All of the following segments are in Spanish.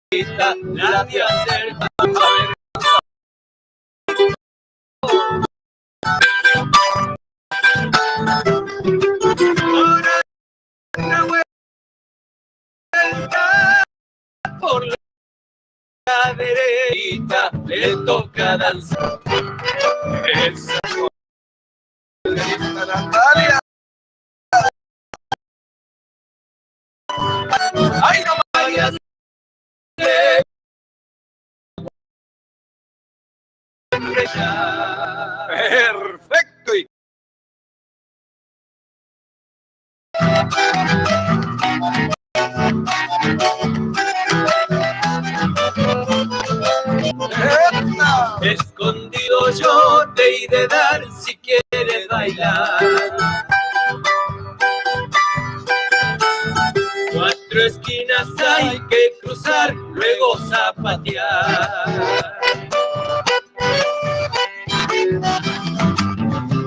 la de hacer ahora una vuelta por la derecha le toca danzar esa Natalia. Ay, no vayas perfecto. Escondido yo te he de dar si quieres bailar. 4 esquinas hay que cruzar, luego zapatear.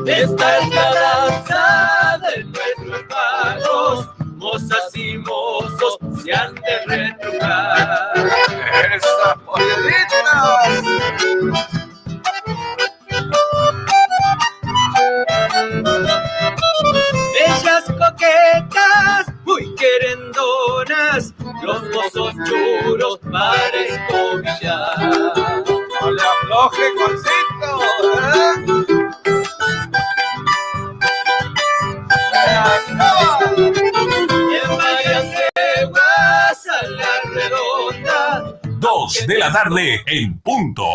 Esta es la danza de nuestros pagos, mozas y mozos se han de retrucar. ¡Esa pollerita! Ellas coquetas, muy querendonas, los mozos churos para escobillar. No le afloje, Juancito, a la redonda. 2 de la tarde en punto.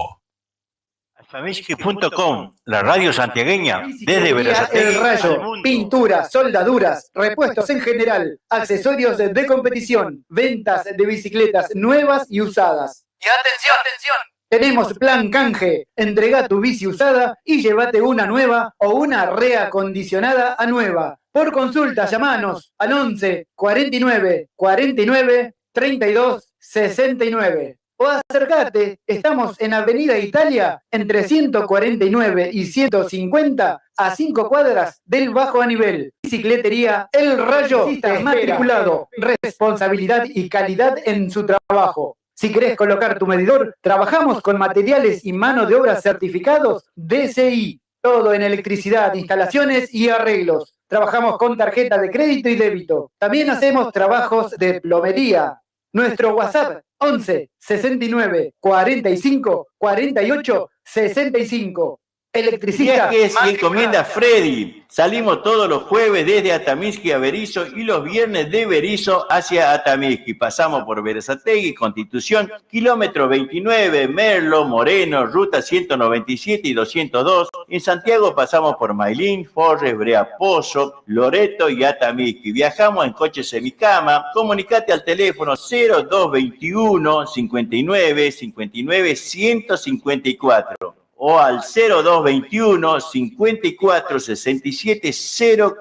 Alfamiski.com, la radio santiagueña, desde Berazategui. El Rayo, pinturas, soldaduras, repuestos en general, accesorios de competición, ventas de bicicletas nuevas y usadas. Y atención, atención. Tenemos plan canje, entrega tu bici usada y llévate una nueva o una reacondicionada a nueva. Por consulta, llamanos al 11 49 49 32 69. O acércate, estamos en Avenida Italia, entre 149 y 150, a 5 cuadras del Bajo a Nivel. Bicicletería El Rayo, matriculado, responsabilidad y calidad en su trabajo. Si querés colocar tu medidor, trabajamos con materiales y mano de obra certificados DCI. Todo en electricidad, instalaciones y arreglos. Trabajamos con tarjeta de crédito y débito. También hacemos trabajos de plomería. Nuestro WhatsApp 11 69 45 48 65. Electricista. Viajes y encomienda Freddy. Salimos todos los jueves desde Atamisqui a Berisso y los viernes de Berisso hacia Atamisqui. Pasamos por Berazategui, Constitución, kilómetro 29, Merlo, Moreno, ruta 197 y 202. En Santiago pasamos por Mailín, Forres, Brea Pozo, Loreto y Atamisqui. Viajamos en coche semicama. Comunicate al teléfono 0221 59 59 154. O al 0221 54 67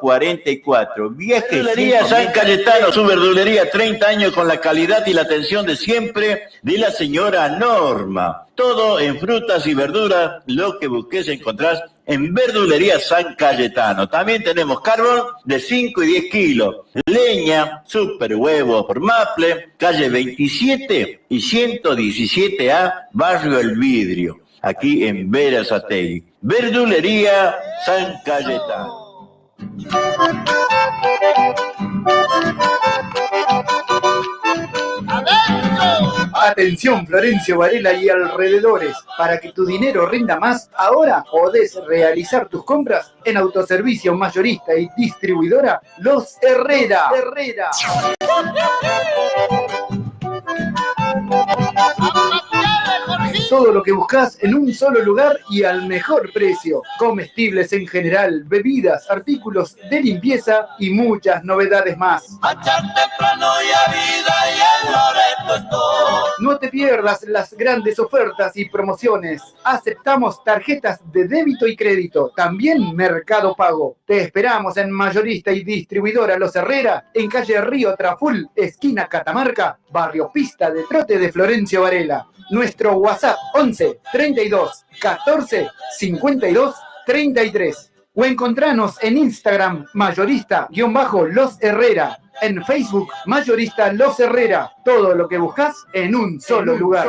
044. Viajes. Verdulería San Cayetano, su verdulería, 30 años con la calidad y la atención de siempre de la señora Norma. Todo en frutas y verduras, lo que busques encontrás en Verdulería San Cayetano. También tenemos carbón de 5 y 10 kilos, leña, super huevos por Maple, calle 27 y 117A, Barrio El Vidrio, aquí en Berazategui. Verdulería San Cayetano. Atención Florencio Varela y alrededores, para que tu dinero rinda más, ahora podés realizar tus compras en autoservicio mayorista y distribuidora Los Herrera. Todo lo que buscas en un solo lugar y al mejor precio. Comestibles en general, bebidas, artículos de limpieza y muchas novedades más. No te pierdas las grandes ofertas y promociones. Aceptamos tarjetas de débito y crédito, también Mercado Pago. Te esperamos en mayorista y distribuidora Los Herrera, en calle Río Traful, esquina Catamarca, barrio Pista de Trote de Florencio Varela. Nuestro WhatsApp 11 32 14 52 33. o encontranos en Instagram mayorista-los Herrera, en Facebook Mayorista Los Herrera. Todo lo que buscas en un solo lugar.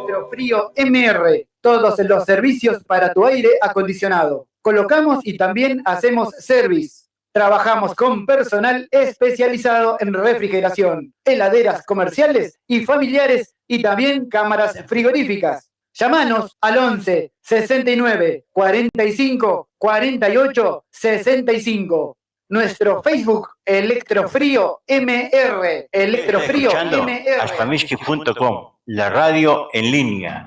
Electrofrío MR, todos los servicios para tu aire acondicionado. Colocamos y también hacemos service. Trabajamos con personal especializado en refrigeración, heladeras comerciales y familiares y también cámaras frigoríficas. Llámanos al 11 69 45 48 65. Nuestro Facebook, Electrofrío MR. Electrofrío MR. Atamiski.com, la radio en línea.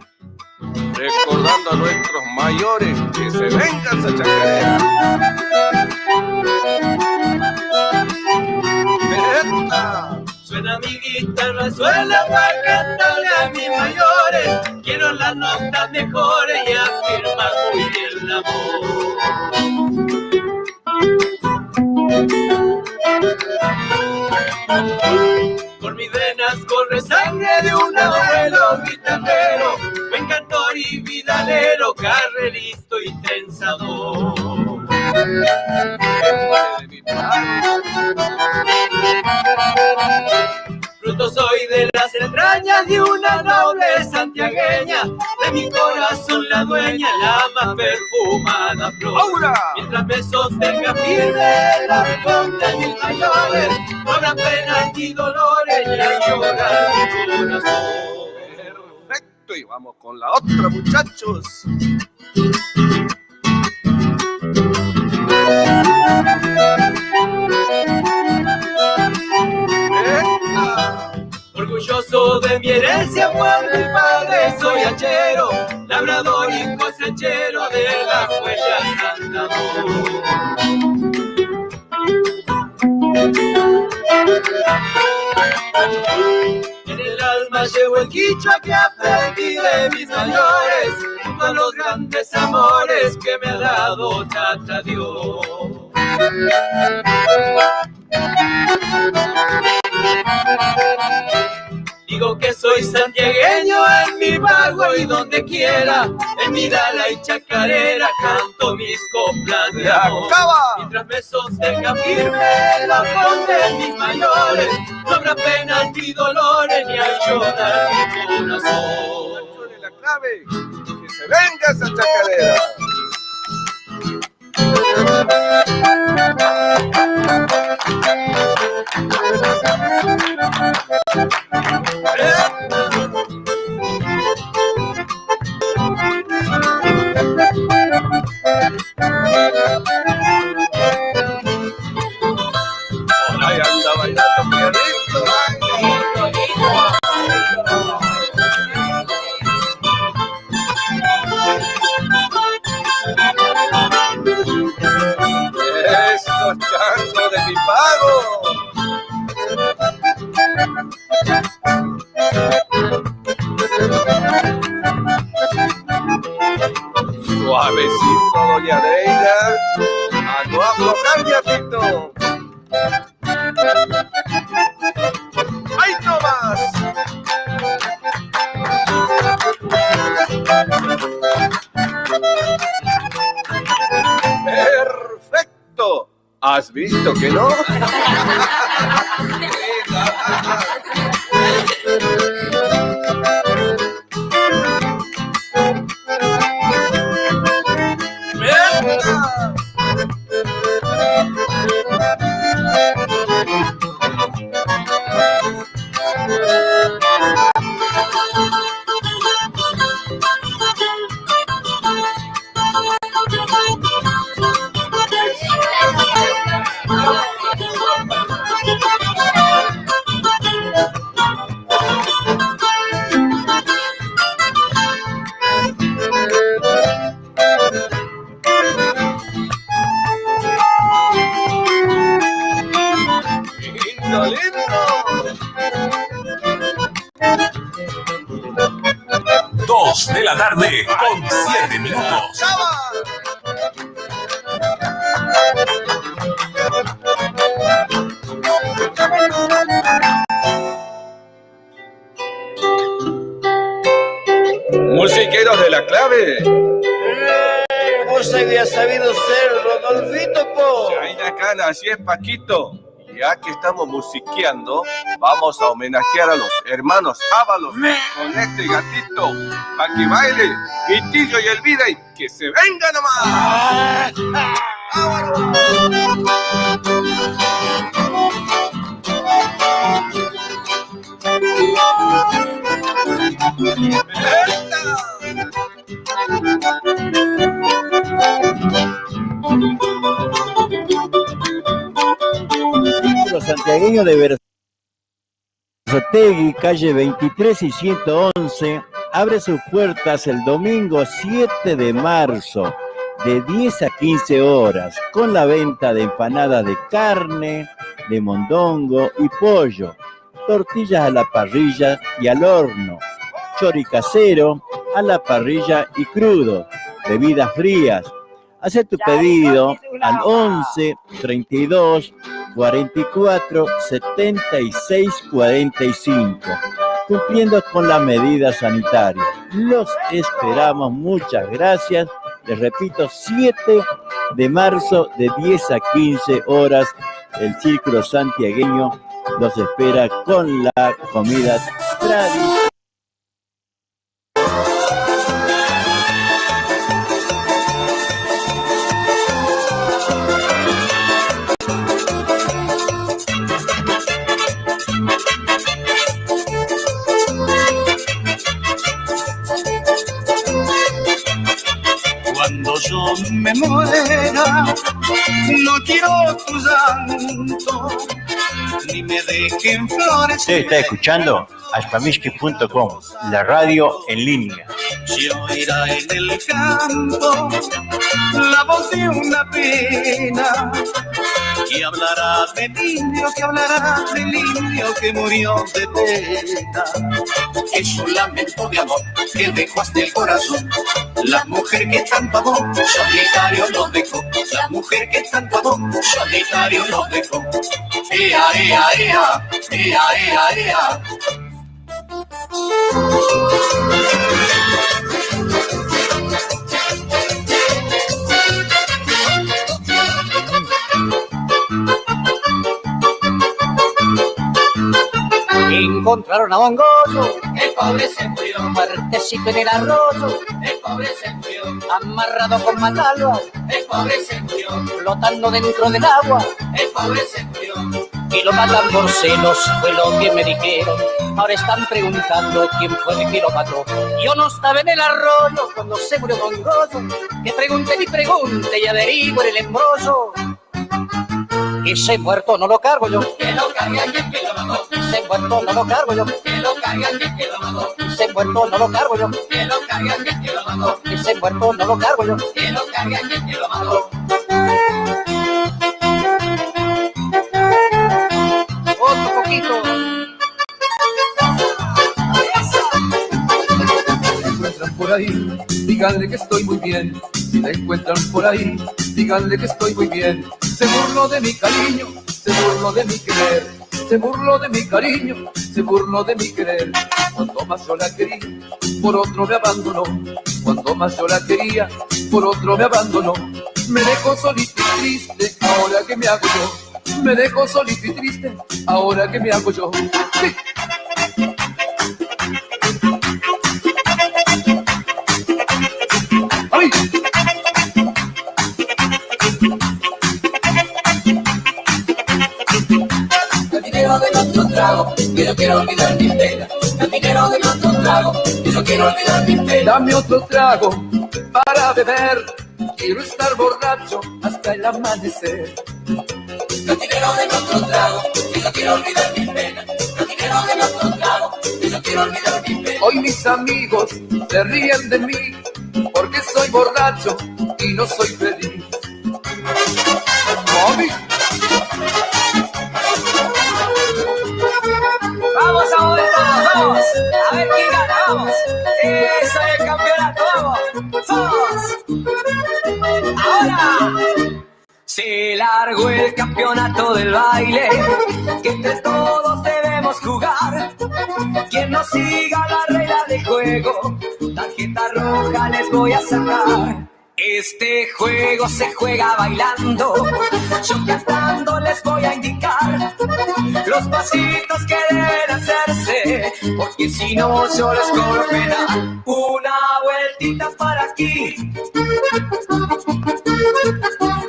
Recordando a nuestros mayores que se vengan esa chacarera. Suena mi guitarra, suena para cantarle a mis mayores. Quiero las notas mejores y afirmar muy bien la voz. Por mis venas corre sangre de un abuelo guitarrero, buen cantor y vidalero, carrerista y trenzador. Fruto soy de las entrañas de una noble santiagueña, de mi corazón la dueña, la más perfumada flor. ¡Aura! Mientras me sostenga firme la fronda de mis mayores, no habrá penas ni dolores, ni a llorar mi corazón. Perfecto, y vamos con la otra, muchachos. Orgulloso de mi herencia, por mi padre soy hachero, labrador y cosechero de las huellas andador. En el alma llevo el quichua que aprendí de mis mayores, junto a los grandes amores que me ha dado Tata Dios. Digo que soy santiagueño en mi pago y donde quiera, en mi dala y chacarera canto mis coplas de amor. Mientras me sostenga firme la voz de mis mayores, no habrá penas ni dolores ni a llorar mi corazón. La clave, que se venga esa chacarera. Ahí anda bailando pianito. Eso, chango de mi pago. Suavecito, doña Deida, a no aflojar, viejito. ¡Ahí no más! ¡Perfecto! ¿Has visto que no? De la tarde con 7 minutos. Musiqueros de la clave, vos habías sabido ser Rodolfito, po. Ahí la cana, así es, Paquito. Ya que estamos musiqueando, vamos a homenajear a los hermanos Ábalos con este gatito para que baile Vitillo y Elvira y que se venga nomás. Los santiagueños de Verazategui, calle 23 y 111, abre sus puertas el domingo 7 de marzo, de 10 a 15 horas, con la venta de empanadas de carne, de mondongo y pollo, tortillas a la parrilla y al horno, chori casero a la parrilla y crudo, bebidas frías. Haz tu pedido al 11 32 44 76 45, cumpliendo con las medidas sanitarias. Los esperamos, muchas gracias. Les repito, 7 de marzo de 10 a 15 horas, el Círculo Santiagueño los espera con la comida tradicional. Cuando yo me muera, no quiero tu llanto, ni me dejen flores. Usted está escuchando ashpamishki.com, la radio en línea. Se oirá en el campo la voz de una pena que hablará del indio, que murió de pena. Es un lamento de amor que dejó hasta el corazón. La mujer que tanto amó, solitario lo dejó. La mujer que tanto amó, solitario lo dejó. Ea, ea, ea, ea, ea, ea. Encontraron a Don Goyo, El pobre se murió, muertecito en el arroyo, el pobre se murió, amarrado con matalba, el pobre se murió, flotando dentro del agua, el pobre se murió. y lo matan por celos, fue lo que me dijeron. Ahora están preguntando quién fue el que lo mató. Yo no estaba en el arroyo cuando se murió Don Goyo, que pregunten y pregunte y averigüen el embrollo. Ese muerto no lo cargo yo, Que lo cargue aquel que lo mató, ese muerto no lo cargo yo, que lo cargue aquel que lo mató, ese muerto no lo cargo yo, que lo cargue aquel que lo mató, ese muerto no lo cargo yo. que lo cargue aquel que lo mató. Otro poquito. Si me encuentran por ahí, díganle que estoy muy bien. Si me encuentran por ahí, díganle que estoy muy bien. Se burló de mi cariño, se burló de mi querer. Se burló de mi cariño, se burló de mi querer. Cuando más yo la quería, por otro me abandonó. Cuando más yo la quería, por otro me abandonó. Me dejó solito y triste, ahora que me hago yo. Me dejó solito y triste, ahora que me hago yo. Sí. ¡Ay! Cantinero del otro trago, que no quiero olvidar mi pena. Cantinero del otro trago, que no quiero olvidar mi pena. Dame otro trago para beber. Quiero estar borracho hasta el amanecer. Cantinero del otro trago, que no quiero olvidar mi pena. Cantinero del otro trago, que no quiero olvidar mi pena. Hoy mis amigos se ríen de mí porque soy borracho y no soy feliz. ¡Mami! Vamos a mover todos, vamos. A ver quién gana, vamos. Eso es el campeonato, vamos. Vamos. Ahora. Se largó el campeonato del baile, que entre todos debemos jugar. Quien no siga la regla del juego, tarjeta roja les voy a sacar. Este juego se juega bailando, yo cantando les voy a indicar los pasitos que deben hacerse, porque si no yo les cobro pena. Una vueltita para aquí,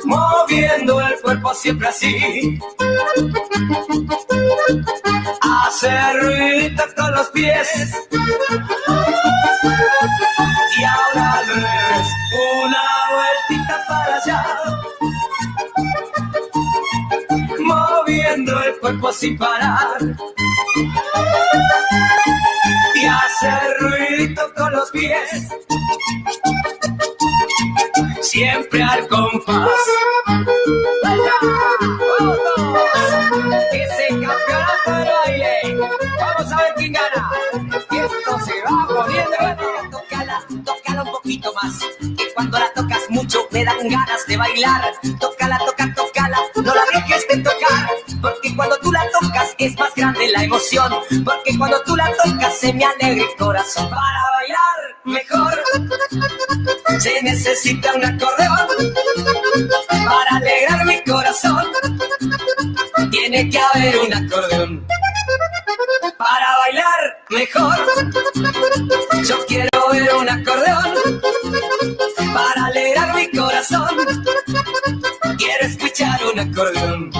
moviendo el cuerpo siempre así, hacer ruiditos con los pies. Y ahora al revés, una vueltita para allá, moviendo el cuerpo sin parar, y hacer ruidito con los pies, siempre al compás. Ese campeonato de baile, vamos a ver quién gana. Esto se va poniendo. Tócala un poquito más, que cuando la tocas mucho me dan ganas de bailar. Tócala, tócala, no la dejes de tocar, porque cuando tú la tocas es más grande la emoción, porque cuando tú la tocas se me alegra el corazón. Para bailar mejor se necesita un acordeón, para alegrar mi corazón tiene que haber un acordeón. Para bailar mejor yo quiero ver un acordeón, para alegrar mi corazón quiero escuchar un acordeón.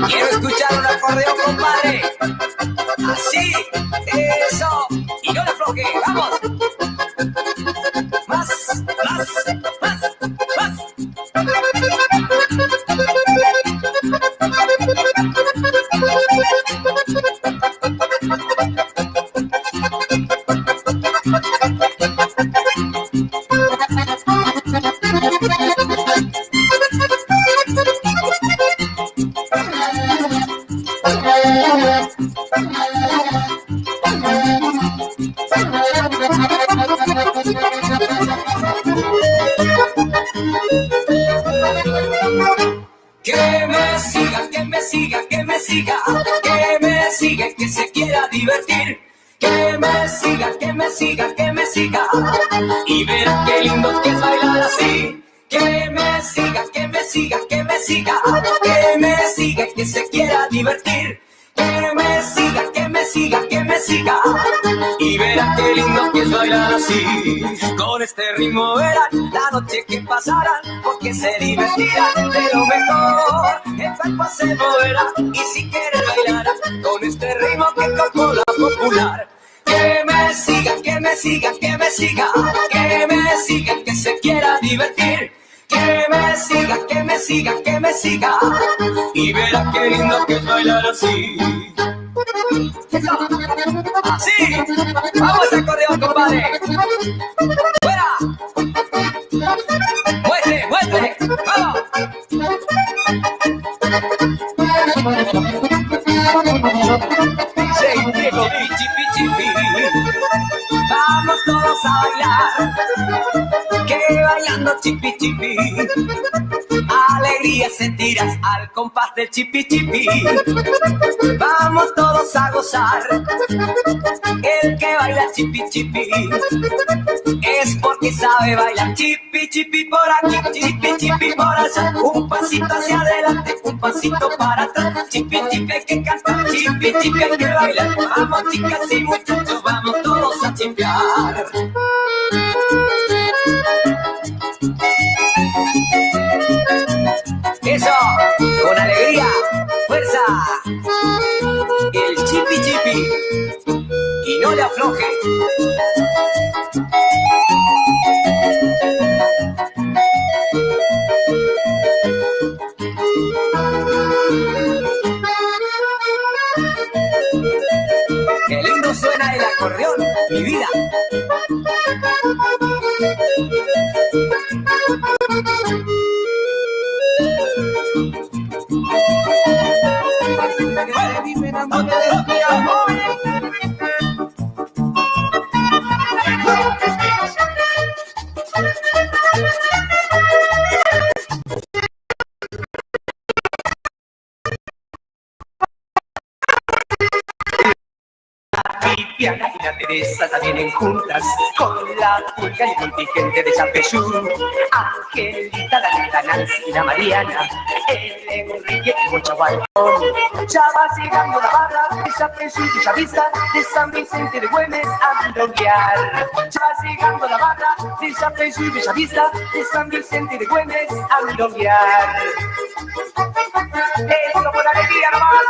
Quiero escuchar un acordeón, compadre. Así, eso. Y no le afloje, vamos. Más. Que se quiera divertir, que me siga, y verá qué lindo que es bailar así. Que me siga, que se quiera divertir, que me siga, y verá qué lindo que es bailar así. Con este ritmo verán la noche que pasarán, porque se divertirán de lo mejor. El cuerpo se moverá y si quieren bailar con este ritmo que tocó la popular. Que me siga, que se quiera divertir, que me siga, y verá qué lindo que es bailar así. Eso. Así, vamos al acordeón, compadre. Fuera. Muestre, vamos. Vamos todos a bailar, que bailando chipi chipi, alegría sentirás al compás del chipi chipi. Vamos todos a gozar, el que baila chipi chipi es porque sabe bailar chipi chipi por aquí, chipi chipi por allá. Un pasito hacia adelante, un pasito para atrás, chipi chipi hay que cantar, chipi chipi hay que bailar. Vamos chicas y muchachos, vamos todos a chimpear. Eso, con alegría, fuerza, el chipi chipi, y no le afloje. Qué lindo suena el acordeón, mi vida. Viviana y la Teresa la vienen juntas con la Pulga y el multigente de Chapeyú. Angelita, la Neta, Nancy y la Mariana, el Enrique y el Chagualón. Ya va llegando la barra de Chapeyú y Chavista, de San Vicente de Güemes a Milonguear. Ya va llegando la barra de Chapeyú y Chavista, de San Vicente de Güemes a Milonguear. Esto por alegría nomás.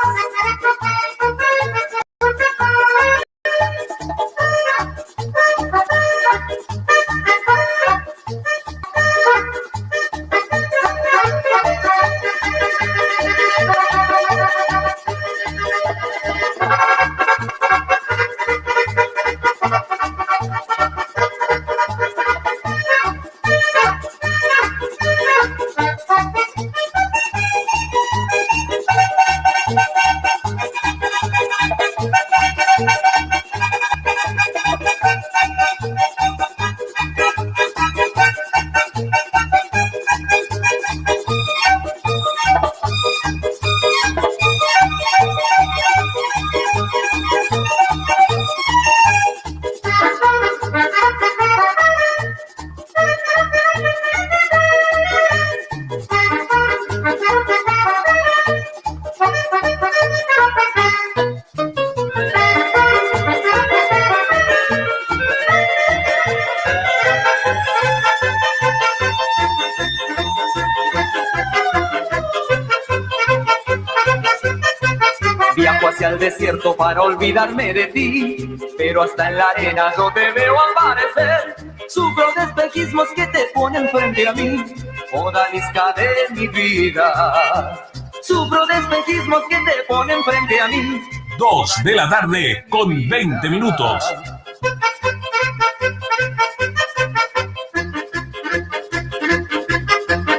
Viajo hacia el desierto para olvidarme de ti, pero hasta en la arena yo te veo aparecer. Sufro de espejismos que te ponen frente a mí, odalisca de mi vida. Sufro de espejismos que te ponen frente a mí. 2 de la tarde con 20 minutos.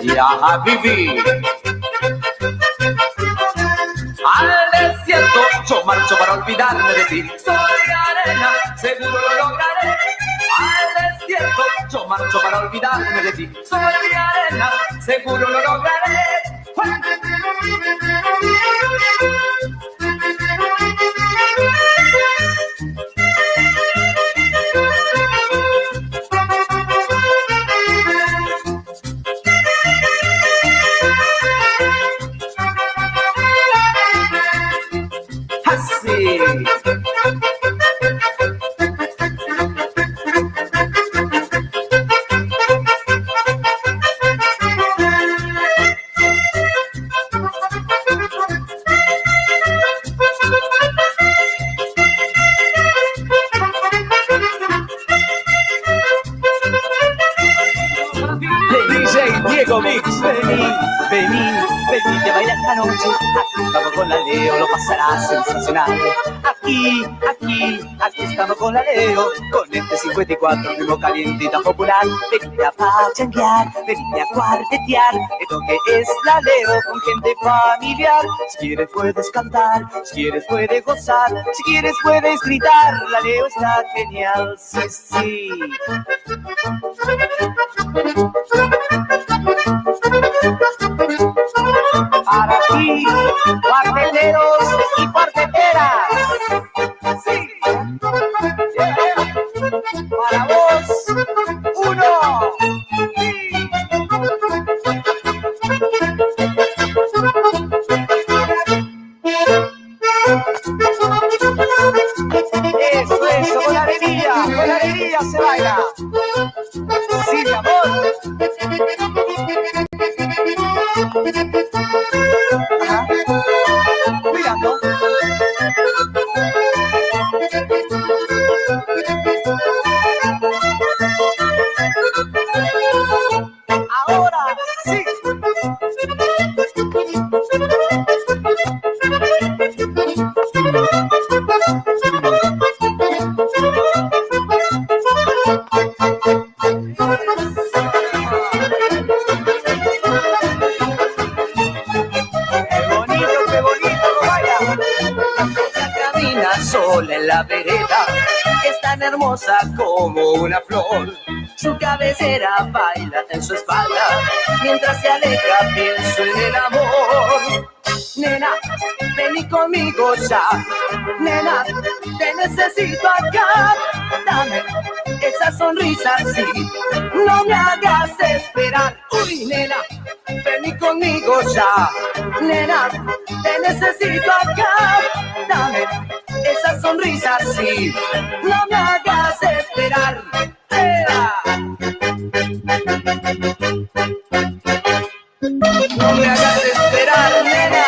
Ya viví. Al desierto yo marcho para olvidarme de ti. Soy arena, seguro lo lograré. Al desierto yo marcho para olvidarme de ti. Soy arena, seguro lo lograré. Así. DJ Diego Mix, vení a bailar esta noche. Aquí estamos con la Leo, lo pasará sensacional. Aquí estamos con la Leo, con este 54 ritmo caliente y tan popular. Vení a pachanguear, vení a cuartetear. Esto que es la Leo con gente familiar. Si quieres puedes cantar, si quieres puedes gozar, si quieres puedes gritar. La Leo está genial, sí. Para ti, cuarteteros y cuarteteras. Sí. Para vos, uno. Sí. Eso, con alegría se baila. Sí, mi amor. Ajá. Cuidando. Ahora sí. Sola en la vereda, es tan hermosa como una flor. Su cabecera baila en su espalda, mientras se aleja pienso en el amor. nena, vení conmigo ya. Nena, te necesito acá. Dame esa sonrisa así, no me hagas esperar. Uy, nena, vení conmigo ya. Nena, te necesito acá. Dame esa sonrisa así, no me hagas esperar. No me hagas esperar, nena.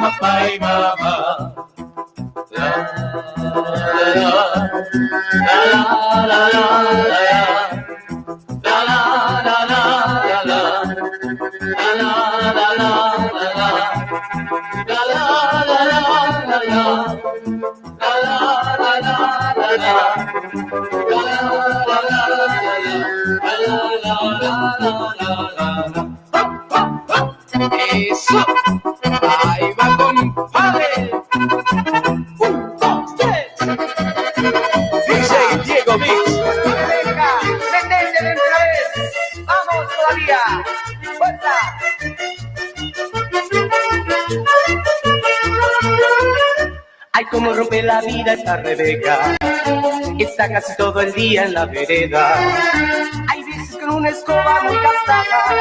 Papá y mamá. Eso. Ahí va, compadre. 1, 2, 3. DJ Diego Mix. Venga, metete de otra vez. Vamos todavía. Fuerza. Ay, cómo rompe la vida esta Rebeca. Está casi todo el día en la vereda. Hay veces con una escoba muy gastada.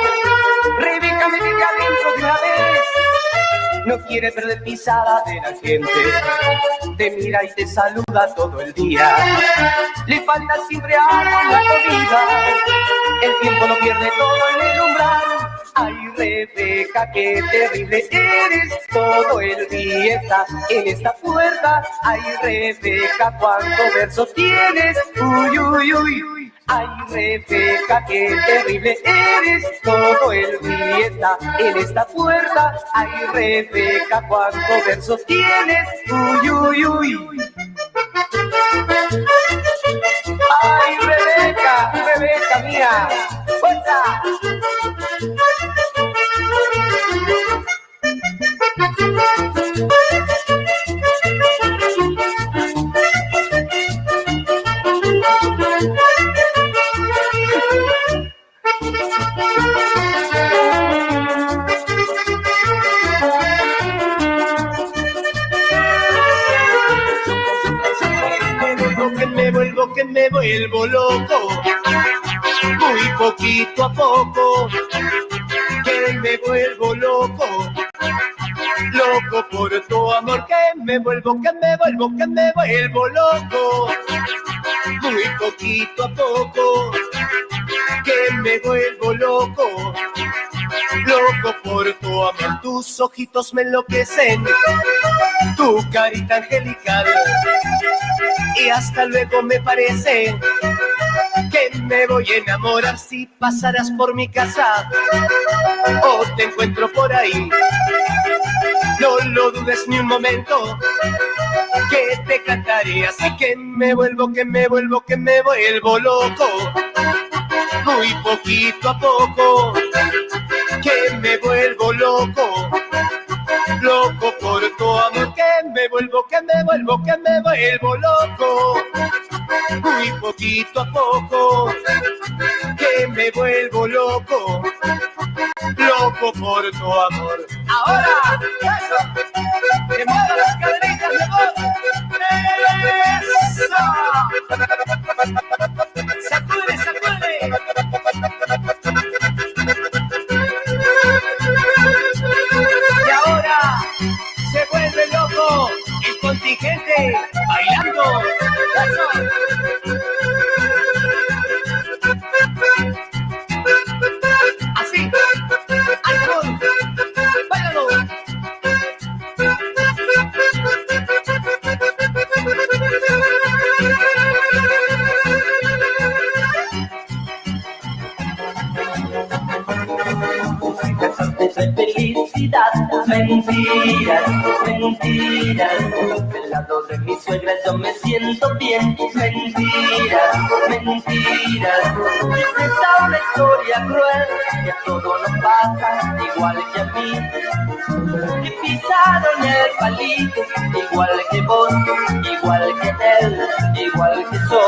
Rebeca me mete adentro de una vez. No quiere perder pisada de la gente. Te mira y te saluda todo el día. Le falta siempre algo en la comida. El tiempo lo pierde todo en el umbral. Ay, Rebeca, qué terrible eres. Todo el día está en esta puerta. Ay, Rebeca, cuántos versos tienes. Uy, uy, uy, uy. Ay, Rebeca, qué terrible eres. Todo el día está en esta puerta. Ay, Rebeca, cuántos versos tienes. Uy, uy, uy. Ay, Rebeca, Rebeca mía. ¡Fuerza! Que me vuelvo loco, muy poquito a poco, que me vuelvo loco, loco por tu amor, que me vuelvo loco, muy poquito a poco, que me vuelvo loco, loco por tu amor. Tus ojitos me enloquecen, tu carita angelical, y hasta luego me parece que me voy a enamorar si pasarás por mi casa o te encuentro por ahí. No lo dudes ni un momento, que te cantaré así, que me vuelvo loco, muy poquito a poco, que me vuelvo loco, loco por tu amor, que me vuelvo loco, muy poquito a poco, que me vuelvo loco, loco por tu amor. Ahora, eso, que muevan las caderitas, mi amor. ¡Eso! me trae felicidad. Mentiras, mentiras, del lado de mi suegra yo me siento bien. Mentiras, mentiras, es esa una historia cruel, que a todos nos pasa igual que a mí. Que pisaron el palito, igual que vos, igual que él, igual que yo.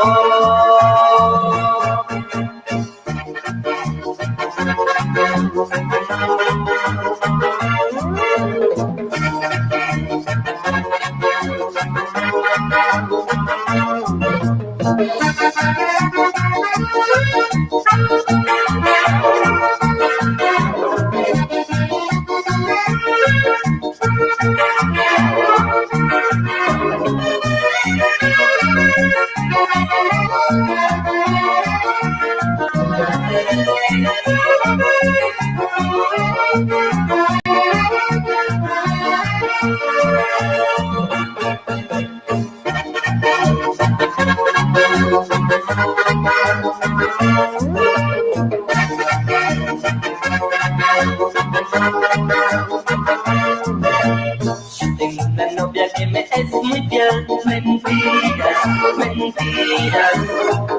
Tengo una novia que me es muy fiel. Mentiras, mentiras,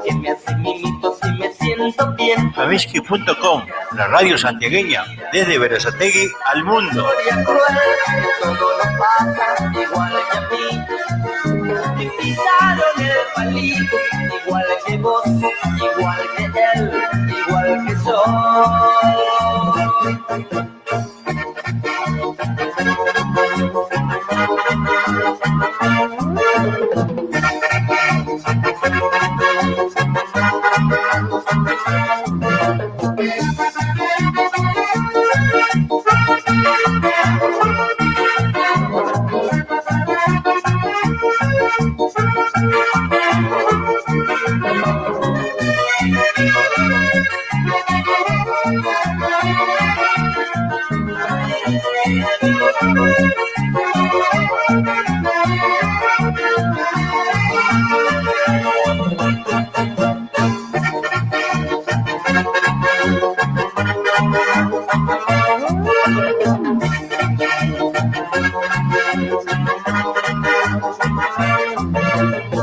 que me hace mimitos y me siento bien. Atamisqui.com, la radio santiagueña, desde Berazategui al mundo. Historia cruel, que todo nos pasa igual que a mí. Me pisaron el palito, igual que vos, igual que él, igual que yo.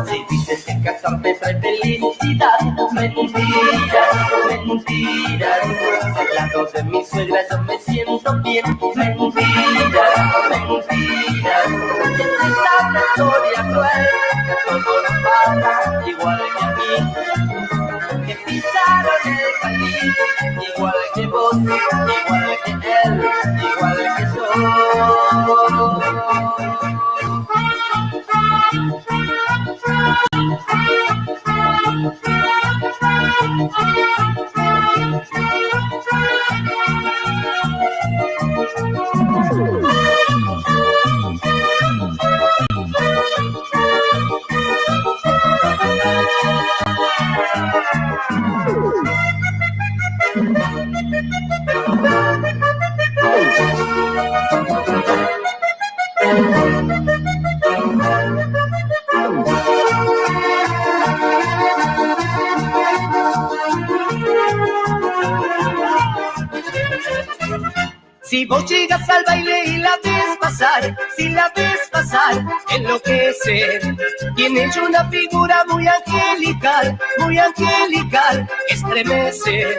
Si dices que casarte trae felicidad, mentiras, mentiras, al lado de mi suegra yo me siento bien. Mentiras, mentiras, es esa una historia cruel, que a todos nos pasa igual que a mí. Que pisaron el palito, igual que vos, igual que él, igual que yo. Si vos llegas al baile y la ves pasar, si la ves pasar, enloquecer. Tiene ella una figura muy angelical, estremece.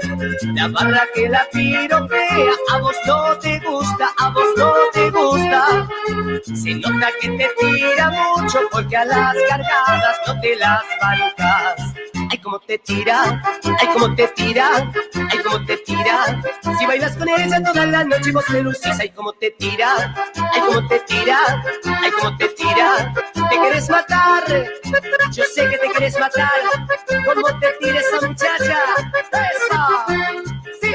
La barra que la piropea, a vos no te gusta, a vos no te gusta. Se nota que te tira mucho porque a las cargadas no te las bancas. Ay, cómo te tira, ay, cómo te tira, ay, cómo te tira. Si bailas con ella toda la noche vos me lucís. Ay, cómo te tira, ay, cómo te tira, ay, cómo te tira. Te querés matar, yo sé que te querés matar. Cómo te tira esa muchacha, esa. Sí.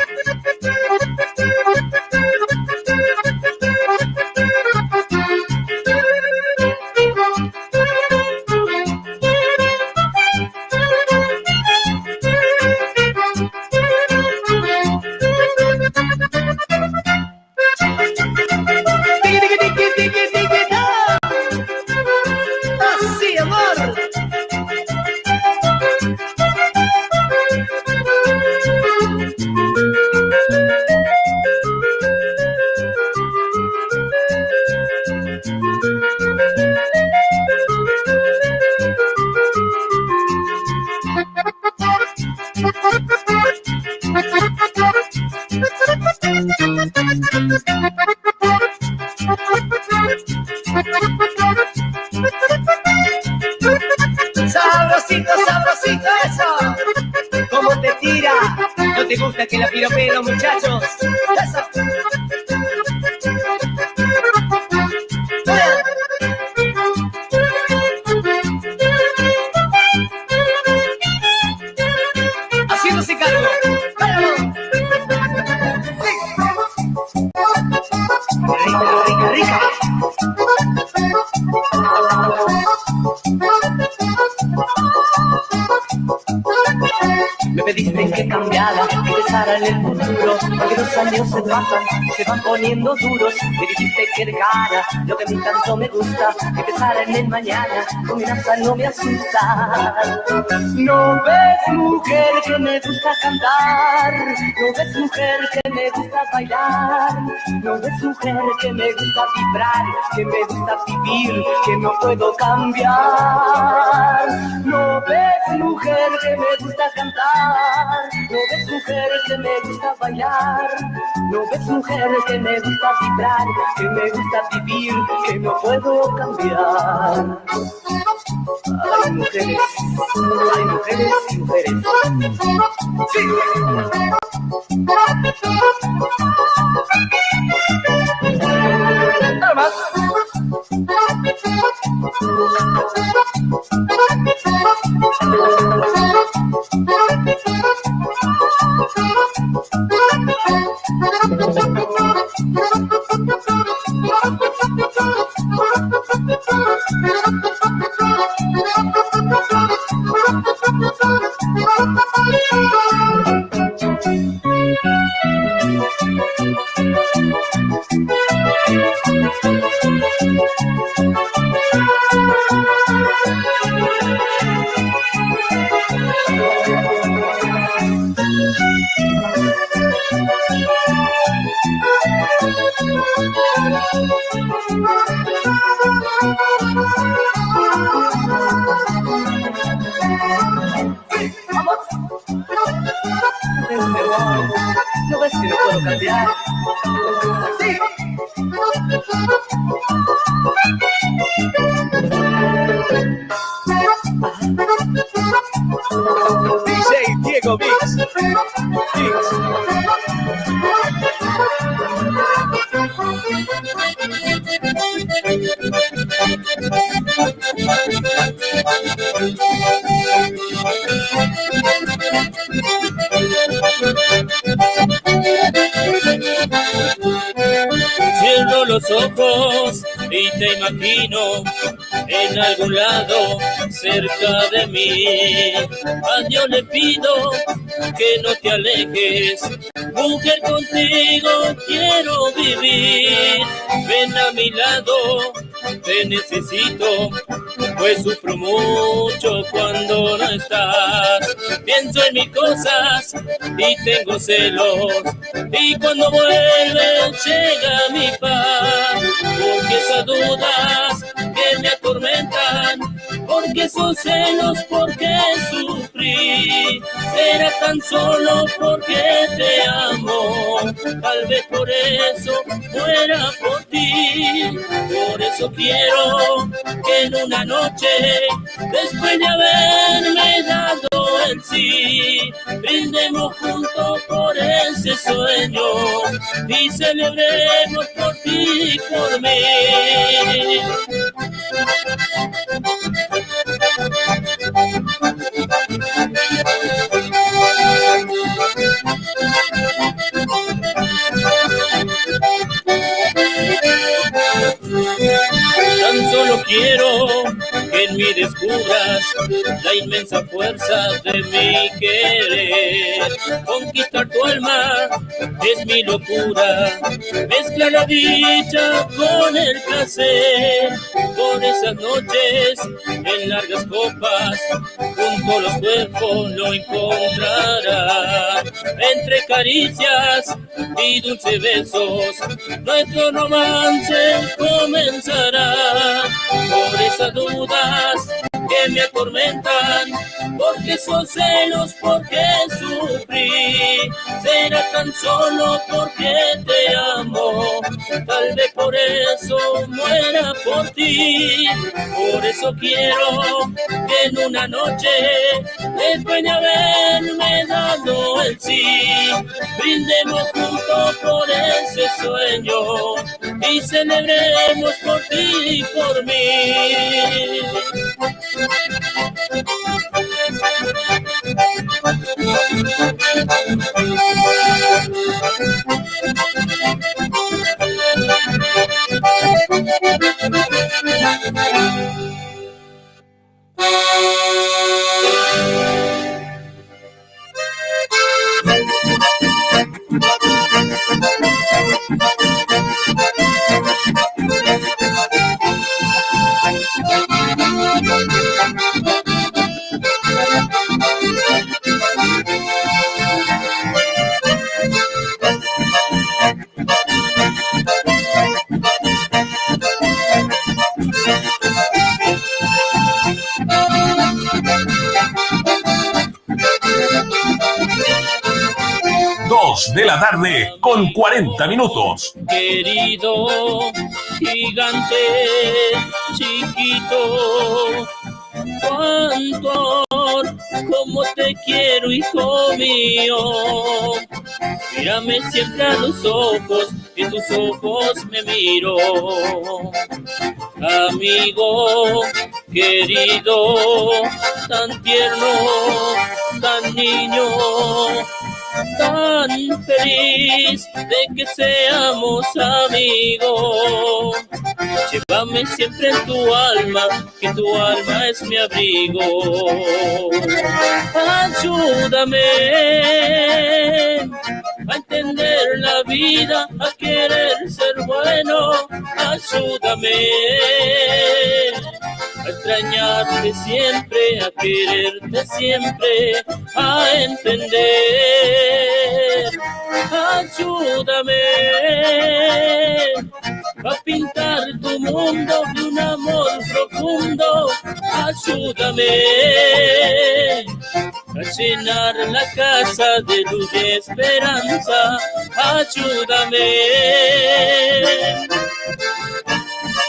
te gusta que la piropeen los muchachos? ¡Eso! Haciéndose cargo. Rica, rica. Me pediste que cambiara, que pensara en el futuro, porque los años se pasan, se van poniendo duros. Me dijiste que dejara lo que me tanto me gusta, que pensara en el mañana, con mi amenaza no me asusta. No ves, mujer, que me gusta cantar, no ves, mujer, que me gusta bailar, no ves, mujer, que me gusta vibrar, que me gusta vivir, que no puedo cambiar. No ves, mujer, que me gusta cantar, no ves, mujer, que me gusta bailar, no ves, mujer, que me gusta vibrar, que me gusta vivir, que no puedo cambiar. Hay mujeres y mujeres. Sí. Nada más. No ves que no puedo cambiar. Sí. DJ Diego Mix. Cierro los ojos y te imagino en algún lado cerca de mí. A Dios le pido que no te alejes, mujer, contigo quiero vivir. Ven a mi lado, te necesito, pues sufro mucho cuando no estás. Pienso en mis cosas y tengo celos, y cuando vuelves llega mi paz. Porque esas dudas que me atormentan, porque esos celos, porque sufrí. Será tan solo porque te amo, tal vez por eso muera por ti. Por eso quiero que en una noche, después de haberme dado el sí, brindemos juntos por ese sueño y celebremos por ti y por mí. Tan solo quiero que en mí descubras la inmensa fuerza de mi querer. Conquistar tu alma es mi locura, mezcla la dicha con el placer. Con esas noches en largas copas, junto a los cuerpos lo encontrarás. Entre caricias y dulces besos, nuestro romance comenzará. Por esas dudas que me atormentan, porque esos celos, porque sufrí. será tan solo porque te amo. Tal vez por eso muera por ti. Por eso quiero que en una noche, después de haberme dado el sí, brindemos juntos por ese sueño y celebremos por ti y por mí. 2 de la tarde con 40 minutos. Querido gigante chiquito, cuánto amor, cómo te quiero, hijo mío. Mírame siempre a los ojos, en tus ojos me miro. Amigo querido, tan tierno, tan niño, tan feliz de que seamos amigos. Llévame siempre en tu alma, que tu alma es mi abrigo. Ayúdame a entender la vida, a querer ser bueno. Ayúdame a extrañarte siempre, a quererte siempre, a entender. Ayúdame a pintar tu mundo de un amor profundo. Ayúdame a llenar la casa de luz y esperanza. Ayúdame.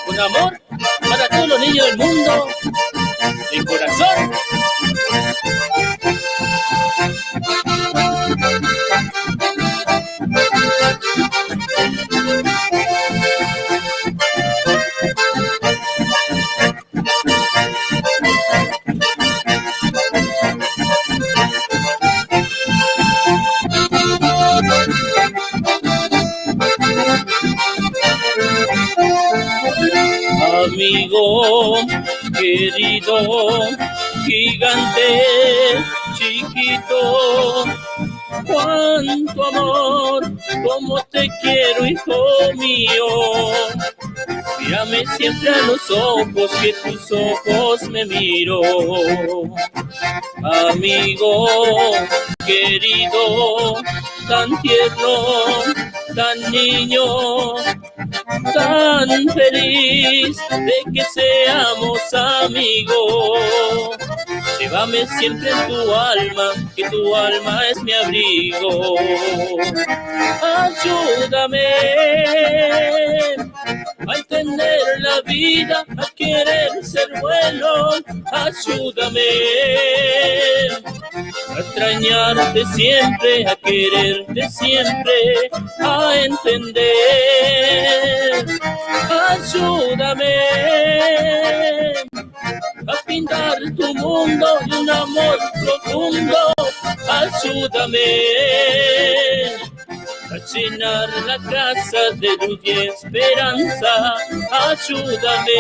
Un amor para todos los niños del mundo, de corazón. Amigo querido, gigante chiquito, cuánto amor, cómo te quiero, hijo mío. Mírame siempre a los ojos, que tus ojos me miro. Amigo querido, tan tierno, tan niño, tan feliz de que seamos amigos. Llévame siempre en tu alma, que tu alma es mi abrigo. Ayúdame a entender la vida, a querer ser bueno. Ayúdame a extrañarte siempre, a quererte siempre, a entender. Ayúdame a pintar tu mundo de un amor profundo. Ayúdame a llenar la casa de luz y esperanza. Ayúdame.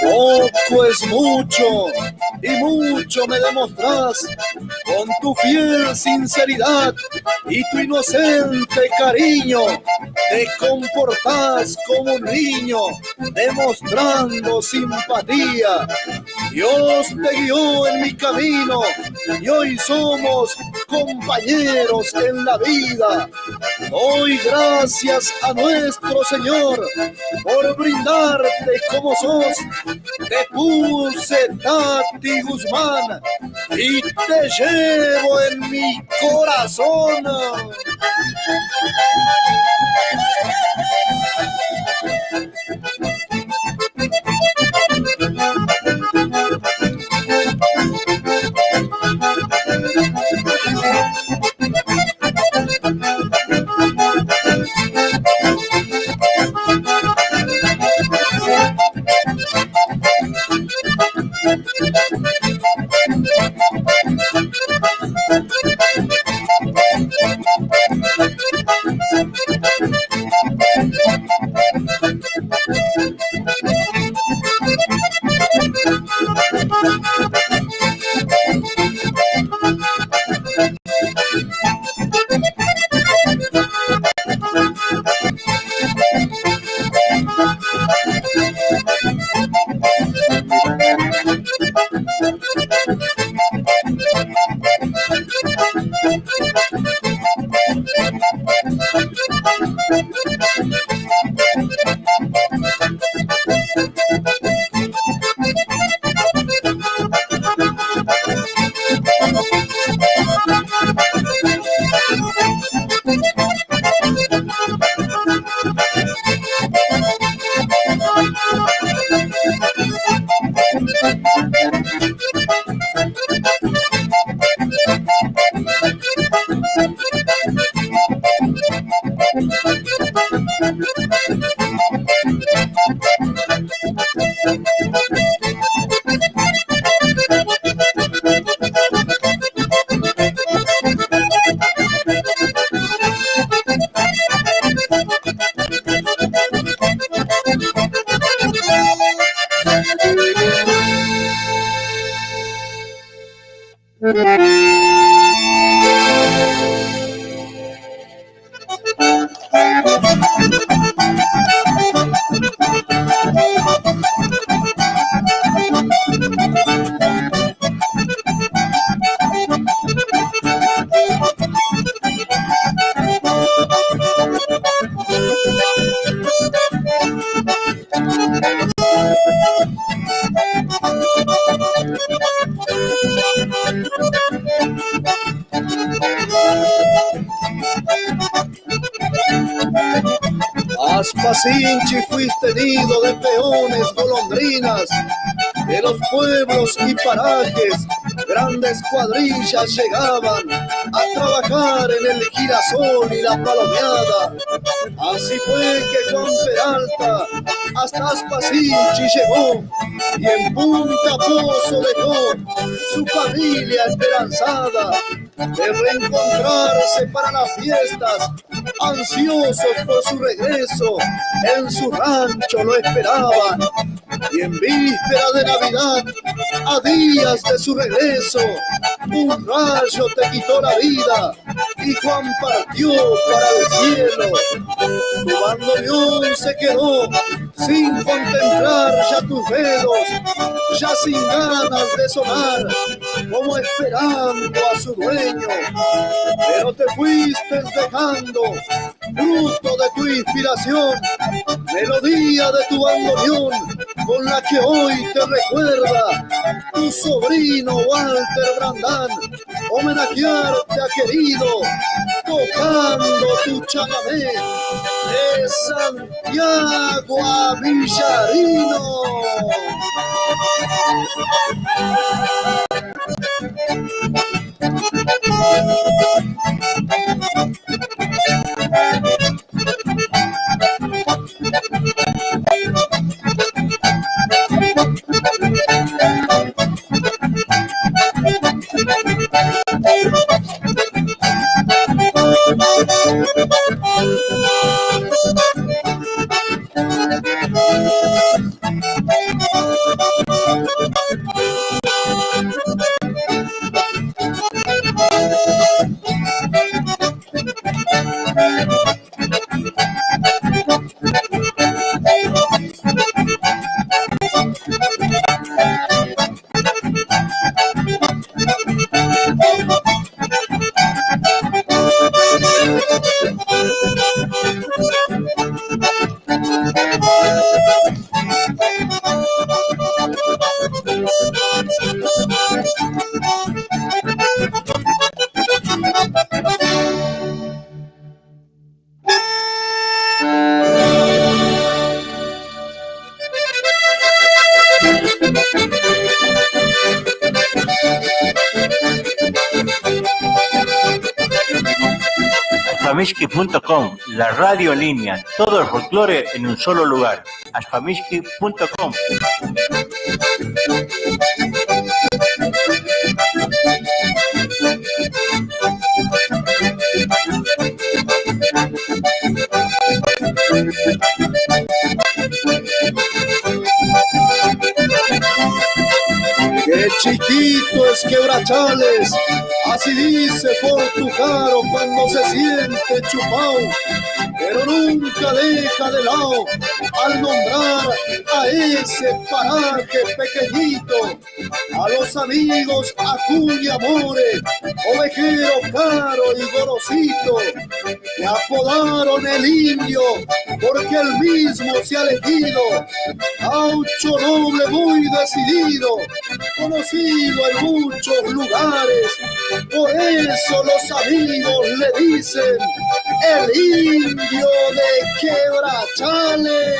Poco es mucho y mucho me demostrás con tu fiel sinceridad y tu inocente cariño. Te comportás como un niño, demostrando simpatía. Dios te guió en mi camino y hoy somos compañeros en la vida. Doy gracias a nuestro Señor por brindarte como sos. Te puse Tati Guzmán y te llevo en mi corazón. Aspasinchi fuiste nido de peones, golondrinas, de los pueblos y parajes, grandes cuadrillas llegaban a trabajar en el girasol y la palomeada. Así fue que Juan Peralta hasta Aspasinchi llegó y en Punta Pozo dejó su familia esperanzada de reencontrarse para las fiestas. Ansiosos por su regreso, en su rancho lo esperaban. Y en víspera de Navidad, a días de su regreso, un rayo te quitó la vida y Juan partió para el cielo. Tu bandoneón se quedó sin contemplar ya tus dedos, ya sin ganas de sonar, como esperando a su dueño. Pero te fuiste dejando fruto de tu inspiración, melodía de tu bandoneón, con la que hoy te recuerda tu sobrino Walter Brandán. Homenajearte ha querido tocando tu chamamé de Santiago a Villarino. Ashpamishki.com, la radio en línea, todo el folclore en un solo lugar. Ashpamishki.com. Qué chiquito es Quebrachales, así dice Portucaro cuando se siente chupao, pero nunca deja de lado al nombrar a ese paraje pequeñito, a los amigos Acuña More, Ovejero Caro y Gorosito, que apodaron el Indio porque él mismo se ha elegido, gaucho noble muy decidido, conocido en muchos lugares, por eso los amigos le dicen el Indio de Quebrachales.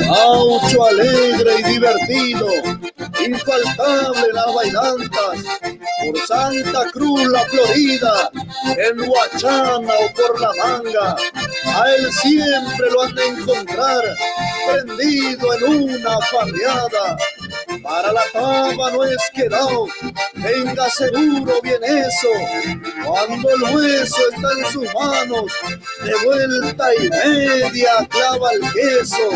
Gaucho alegre y divertido, infaltable las bailantas, por Santa Cruz la Florida, en Huachana o por La Manga, a él siempre lo han de encontrar, prendido en una farreada. Para la taba no es quedado, tenga seguro bien eso, cuando el hueso está en sus manos, de vuelta y media clava el queso,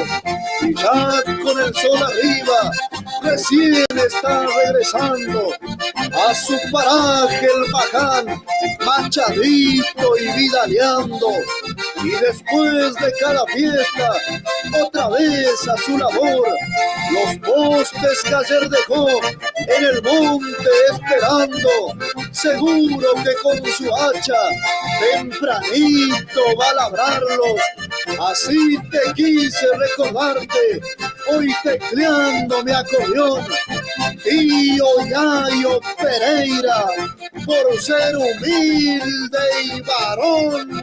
y ya con el sol arriba, recién está regresando a su paraje el Baján, machadito y vidaleando. Y después de cada fiesta, otra vez a su labor, los postes que ayer dejó en el monte esperando, seguro que con su hacha tempranito va a labrarlos. Así te quise recordarte, hoy tecleando mi acordeón, tío Yayo Pereira, por ser humilde y varón.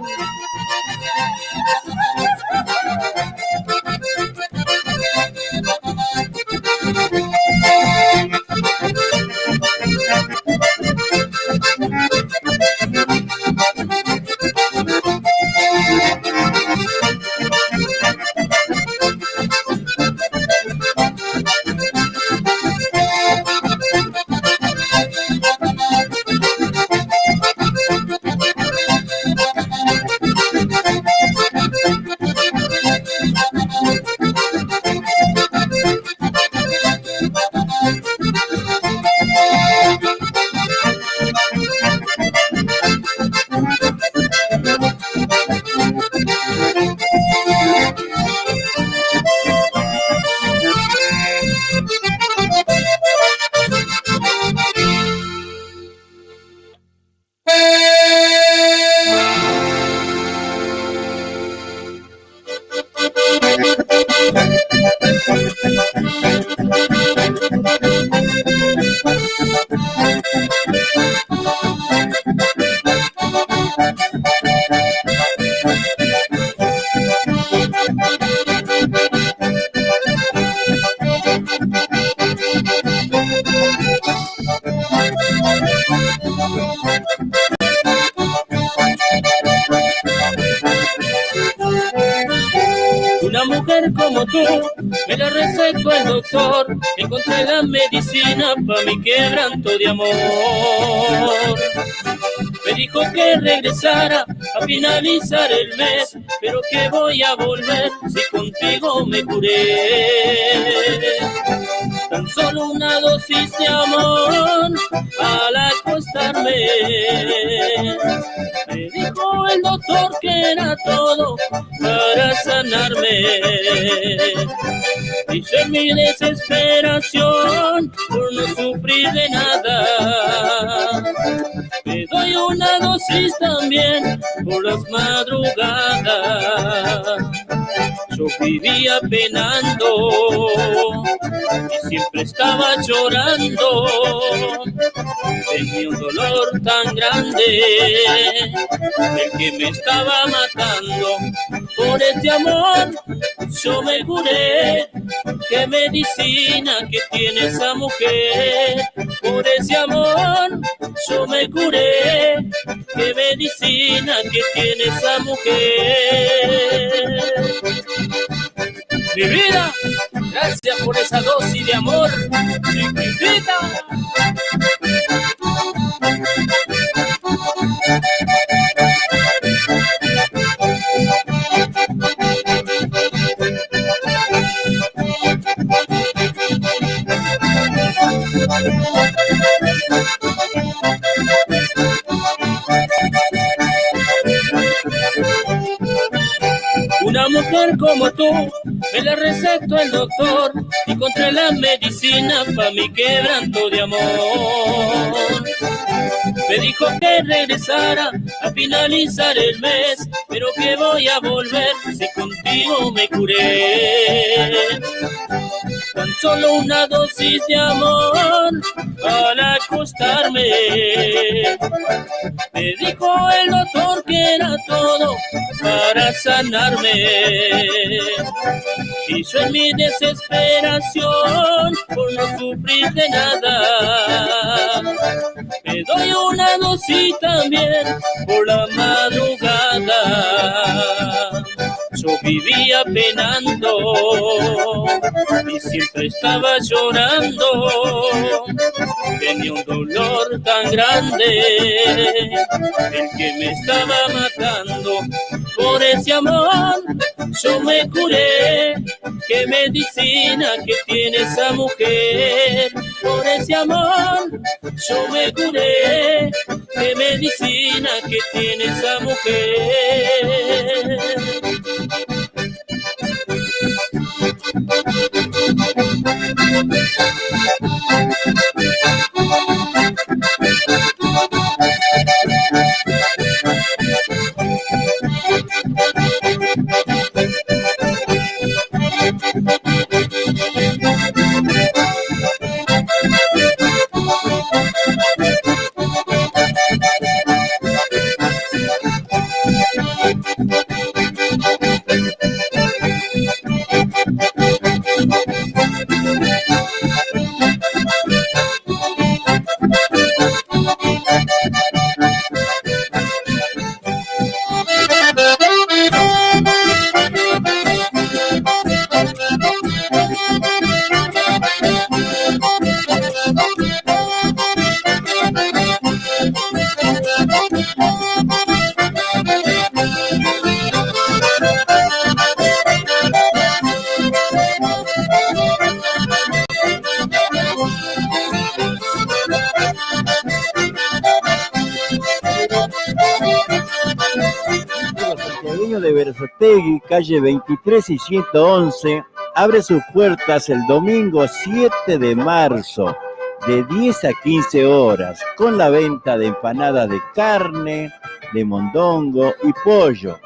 Una mujer como tú, me la recetó el doctor, encontré la medicina pa' mi quebranto de amor. Me dijo que regresara a finalizar el mes, pero que voy a volver si contigo me curé. Tan solo una dosis de amor al acostarme. Me dijo el doctor que era todo para sanarme. Y yo en mi desesperación por no sufrir de nada, me doy una dosis también por las madrugadas. Yo vivía penando y siempre estaba llorando. Tenía un dolor tan grande, el que me estaba matando. Por este amor yo me curé. ¿Qué medicina que tiene esa mujer? Por ese amor yo me curé. ¿Qué medicina que tiene esa mujer? Mi vida, gracias por esa dosis de amor, chiquitita. Una mujer como tú, me la recetó el doctor, y encontré la medicina pa' mi quebranto de amor. Me dijo que regresara a finalizar el mes, pero que voy a volver si contigo me curé. Tan solo una dosis de amor al acostarme. Me dijo el doctor que era todo para sanarme. Y yo en mi desesperación por no sufrir de nada, me doy una dosis también por la madrugada. Yo vivía penando y siempre estaba llorando. Tenía un dolor tan grande, el que me estaba matando. Por ese amor yo me curé. qué medicina que tiene esa mujer. Por ese amor yo me curé, qué medicina que tiene esa mujer. De Berazategui, calle 23 y 111, abre sus puertas el domingo 7 de marzo, de 10 a 15 horas, con la venta de empanadas de carne, de mondongo y pollo,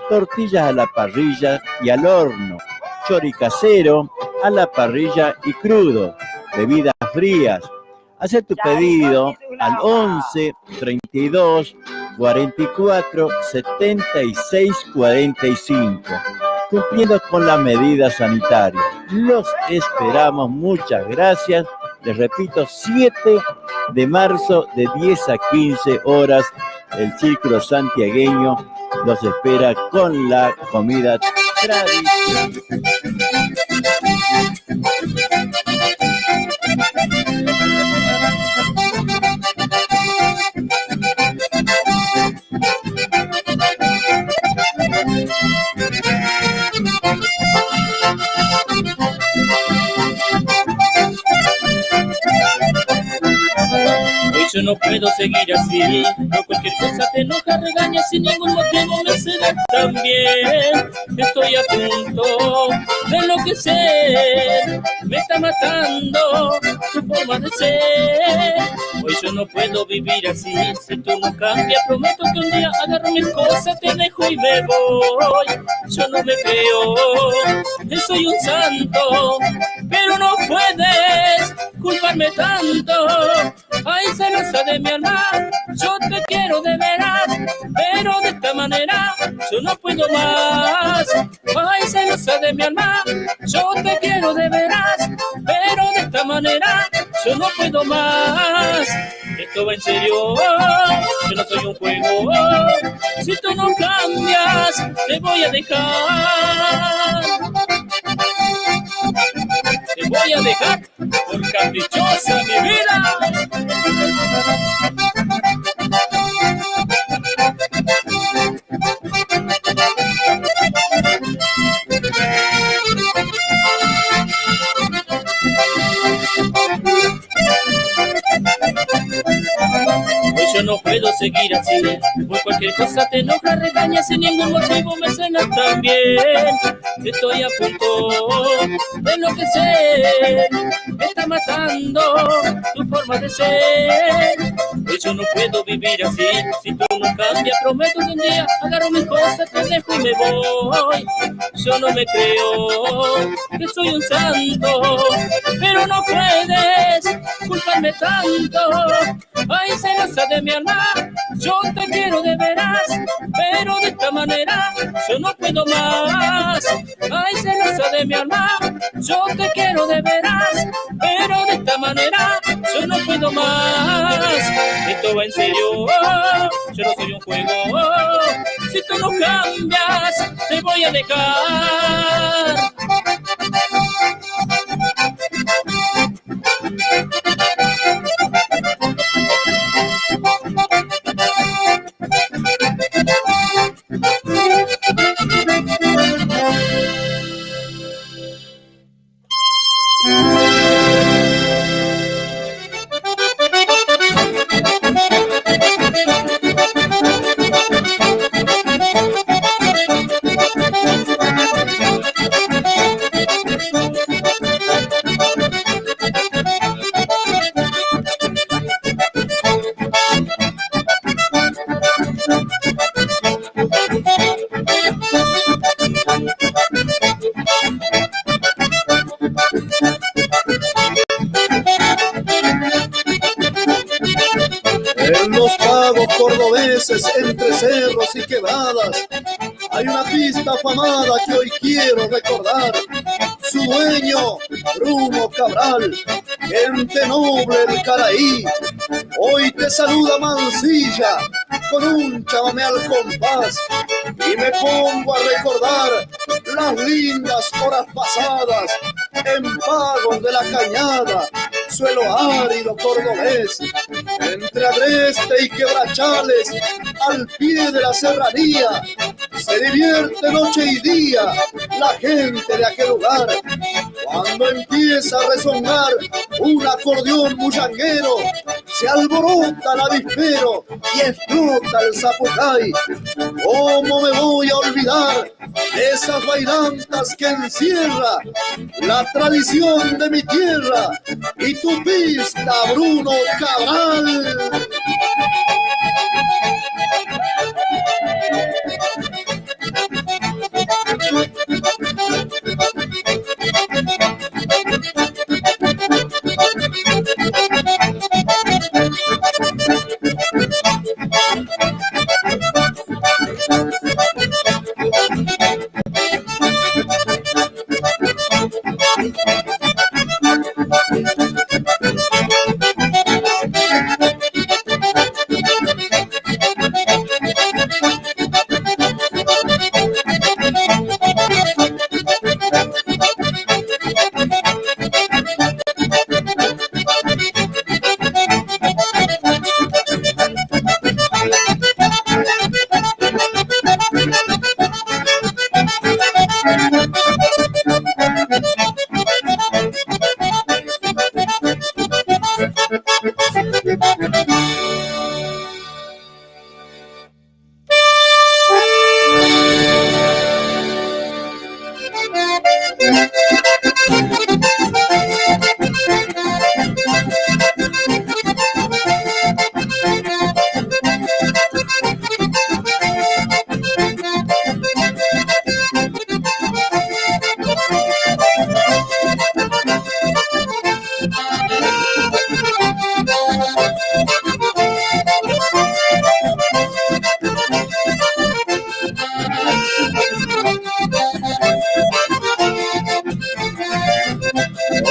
tortillas a la parrilla y al horno, chori casero a la parrilla y crudo, bebidas frías. Haz tu pedido al 11 32 44 76 45, cumpliendo con las medidas sanitarias. Los esperamos, muchas gracias. Les repito, 7 de marzo de 10 a 15 horas, el Círculo Santiagueño los espera con la comida tradicional. Hoy yo no puedo seguir así, por cualquier cosa te enoja, regañas sin ningún motivo, me cedas también. Estoy a punto de enloquecer, me está matando tu forma de ser. Hoy yo no puedo vivir así, si tú no cambias, prometo que un día agarro mis cosas, te dejo y me voy. Yo no me creo que soy un santo, pero no puedes culparme tanto. Ay, celosa de mi alma, yo te quiero de veras, pero de esta manera yo no puedo más. Ay, celosa de mi alma, yo te quiero de veras, pero de esta manera yo no puedo más. Esto va en serio, yo no soy un juego. Si tú no cambias, te voy a dejar. Te voy a dejar por caprichosa mi vida. Hoy yo no puedo seguir así, por cualquier cosa te enojas, regañas sin ningún motivo, me cenas también. Estoy a punto de enloquecer, me está matando tu forma de ser. Hoy yo no puedo vivir así, si tú no cambias, prometo que un día agarro mis cosas, te dejo y me voy. Yo no me creo que soy un santo, pero no puedes culparme tanto. Ay, celosa de mi alma, yo te quiero de veras, pero de esta manera yo no puedo más. Ay, celosa de mi alma, yo te quiero de veras, pero de esta manera yo no puedo más. Esto va en serio, yo no soy un juego. Si tú no cambias, te voy a dejar. veces entre cerros y quebradas hay una pista afamada que hoy quiero recordar. Su dueño, Bruno Cabral, gente noble del Caraí, hoy te saluda Mansilla con un chamamé al compás y me pongo a recordar las lindas horas pasadas en Pagos de la Cañada, suelo árido cordobés, entre Agreste y Quebrachales, al pie de la serranía, se divierte noche y día la gente de aquel lugar. Cuando empieza a resonar un acordeón bullanguero, se alborota el avispero y explota el zapucay. ¿Cómo me voy a olvidar de esas bailantas que encierra la tradición de mi tierra y tu pista, Bruno Cabral?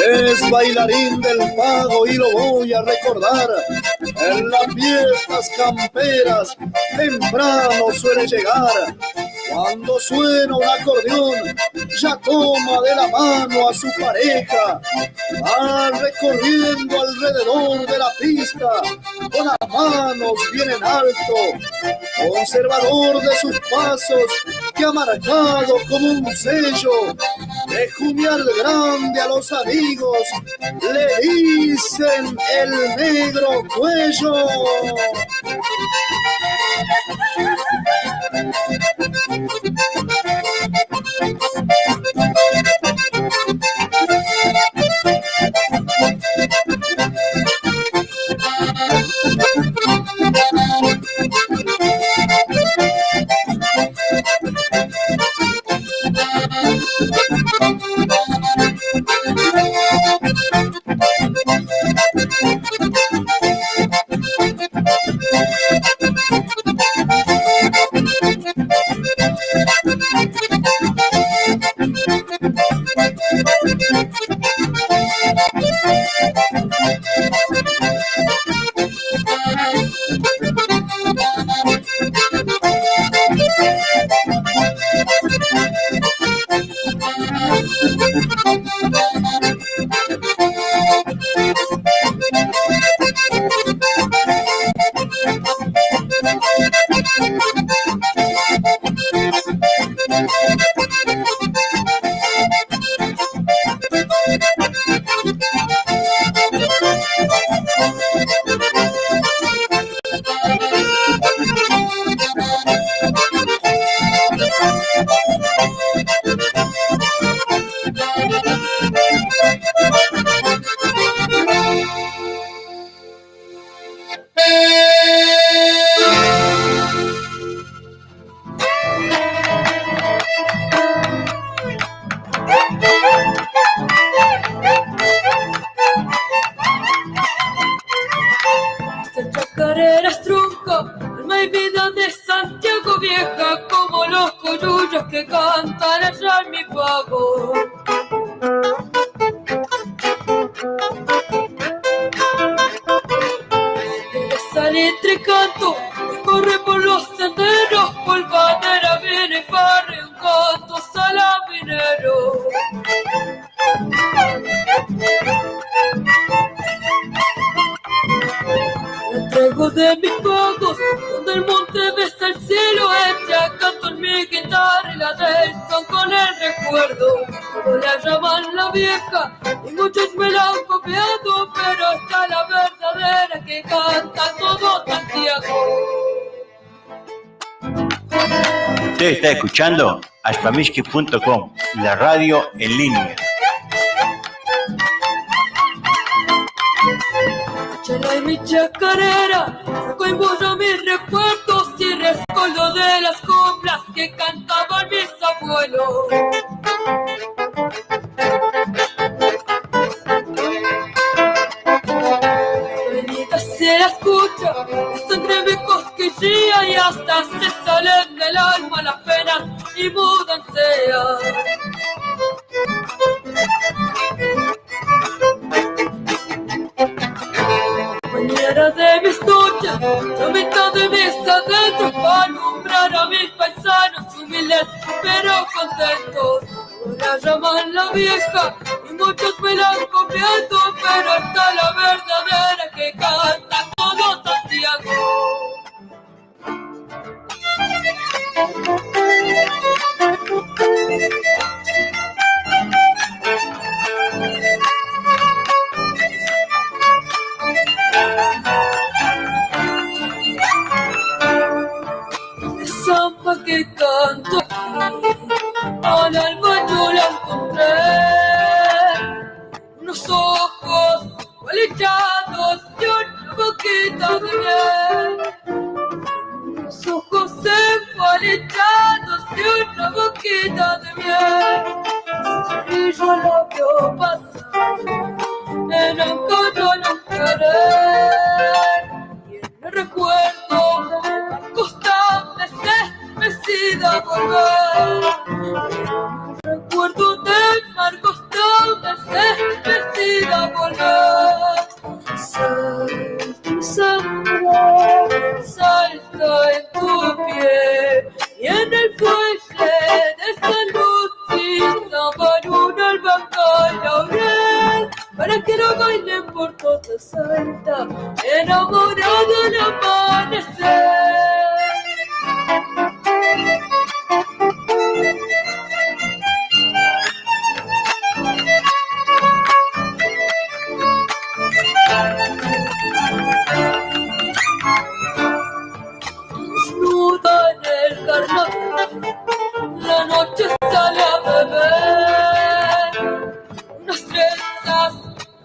Es bailarín del Pago y lo voy a recordar. En las fiestas camperas temprano suele llegar. Cuando suena un acordeón, ya toma de la mano a su pareja. Va recorriendo alrededor de la pista, con las manos bien en alto. Conservador de sus pasos, que ha marcado como un sello. De Junial grande a los amigos, le dicen el negro cuello. vieja como los coyullos que cantan allá en mi pago. Salitre canto que corre por los senderos, polvanera viene y barre un canto salabinero. Me traigo de mis pagos, donde el monte besa el cielo, ella canto en mi guitarra y la del son con el recuerdo. No la llaman la vieja y muchos me la han copiado, pero está la verdadera que canta todo Santiago. Usted está escuchando Aspamiski.com, la radio en línea. Chela y mi chacarera, saco y borro mis recuerdos y rescoldo de las coplas que cantaban mis abuelos. Benita se la escucha, la sangre me cosquillea y hasta se salen del alma las penas y mudan sea. Compañera de mis noches, la mitad de mis adentros para alumbrar a mis paisanos humildes pero contentos. No la llaman la vieja y muchos me la han copiado, pero está la verdadera que canta todo Santiago. Zampa que canto aquí, al alba yo la encontré, unos ojos cualillados y una boquita de miel, unos ojos cualillados y una boquita de miel, y yo la vio pasar en un color en un querer, y en el recuerdo al costado destremecida volver. Recuerdo de mar costado destremecida volver. Salta mi sangre, salta en tu pie, y en el fuelle de San Luis, San Baruno, albahaca y laurel, para que lo bailen por toda Salta, enamorado al amanecer. Desnuda en el carnaval, la noche sale a beber, unas trenzas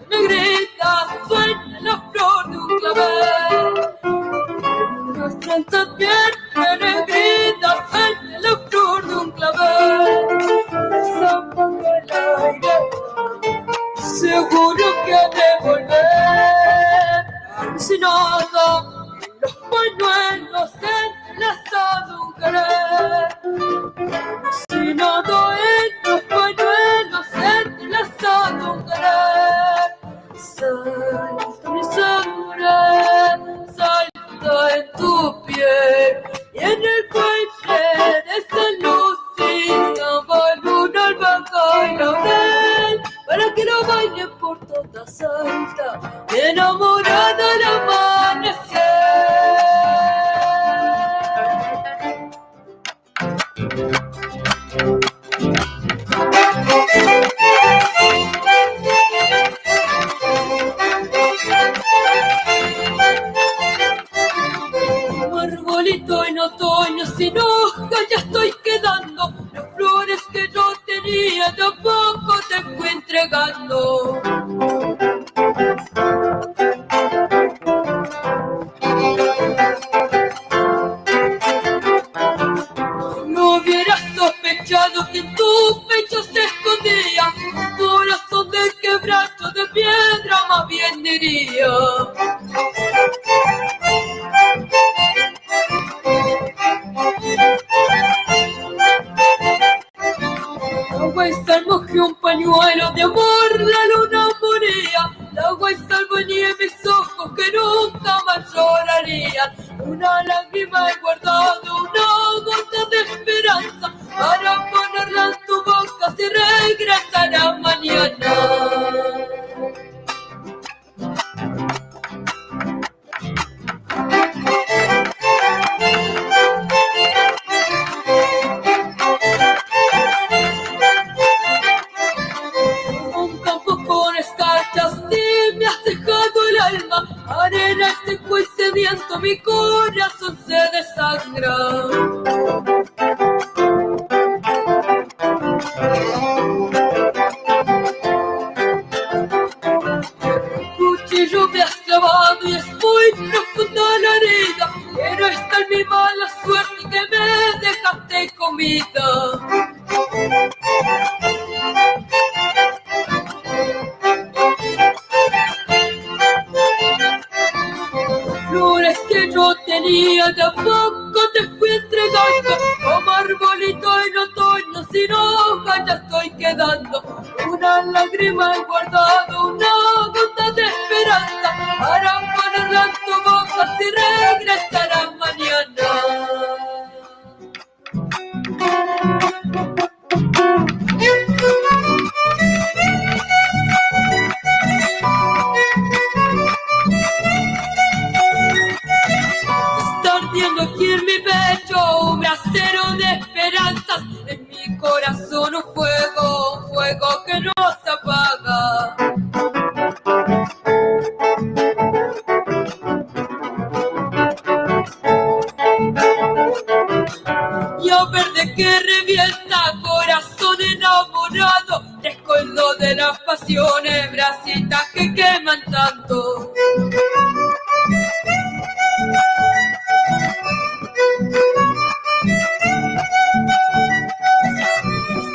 negritas suenan la flor de un clavel, unas trenzas bien negritas suenan la flor de un clavel, zampan al aire, seguro que ha de volver, si nada, los pañuelos enlazados un querer, si nada en los pañuelos enlazados un querer. Salta mi sangre, salta en tu piel, y en el fuelle de San Luis, San Baruno, albahaca y laurel, para que lo bailen por toda Salta, enamorada al amanecer. Arbolito en otoño sin hoja ya estoy quedando, las flores que yo tenía tampoco te fui entregando. No hubieras sospechado que en tu pecho se escondía un corazón de quebracho de piedra, más bien diría. mañana. Un campo con escarchas y me has dejado el alma, arena seco y sediento, mi corazón se desangra. Cuchillo me has clavado y es muy profunda la herida, pero está en mi mala suerte que me dejaste comida. Flores que no tenía de a poco te fui entregando, como arbolito en otoño sin hoja ya estoy quedando. Una lágrima he guardado, una gota de esperanza, para ponerla en tu boca si regresarás mañana. Está ardiendo aquí en mi pecho un brasero de esperanzas, en mi corazón un fuego que no se apaga. Y a ver de qué revienta, corazón enamorado, descoldo de las pasiones, brasitas que queman tanto.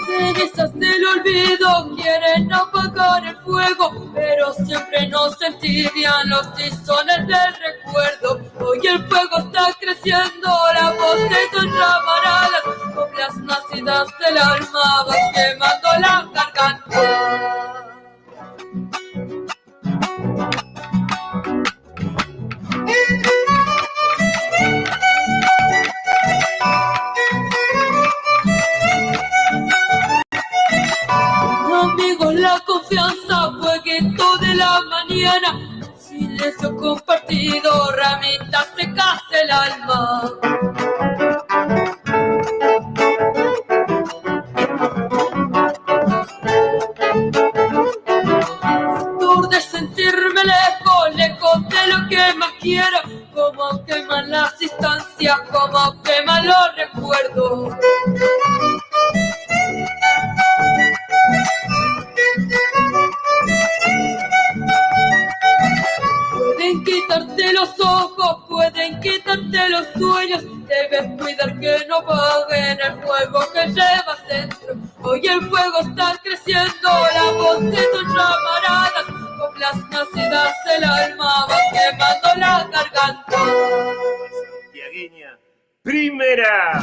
Cenizas del olvido quieren apagar el fuego, pero siempre nos entibian los tizones del recuerdo. Hoy el fuego está creciendo, la voz de tus llamaradas, coplas nacidas del alma van quemando la garganta. Amigos, la confianza, fueguito de la mañana, silencio compartido, ramitas secas del alma. Dur de sentirme lejos de lo que más quiero, como queman las distancias, como queman los recuerdos. Pueden quitarte los ojos, pueden quitarte los sueños, debes cuidar que no apaguen el fuego que llevas dentro. Hoy el fuego está creciendo, la voz de tus llamaradas, coplas nacidas del alma van quemando la garganta. Santiagueña, primera.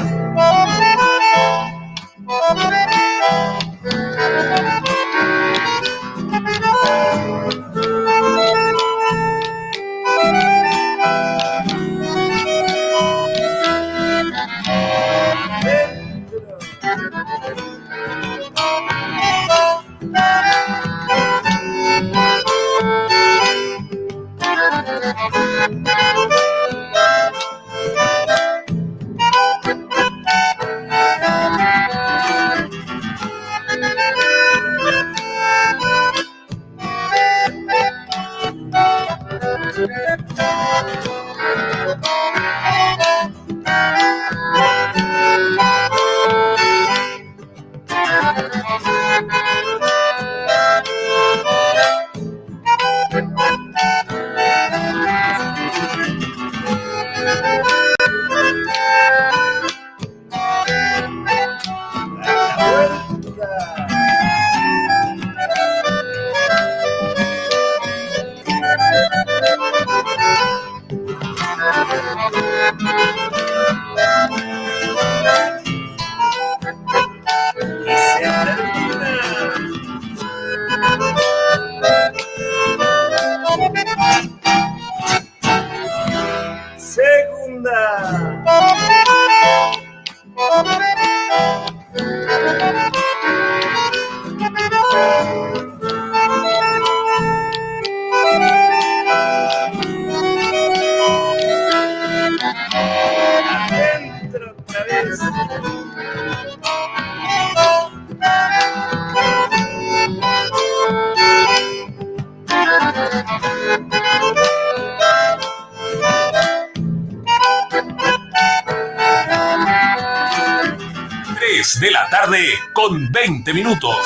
De la tarde con 20 minutos.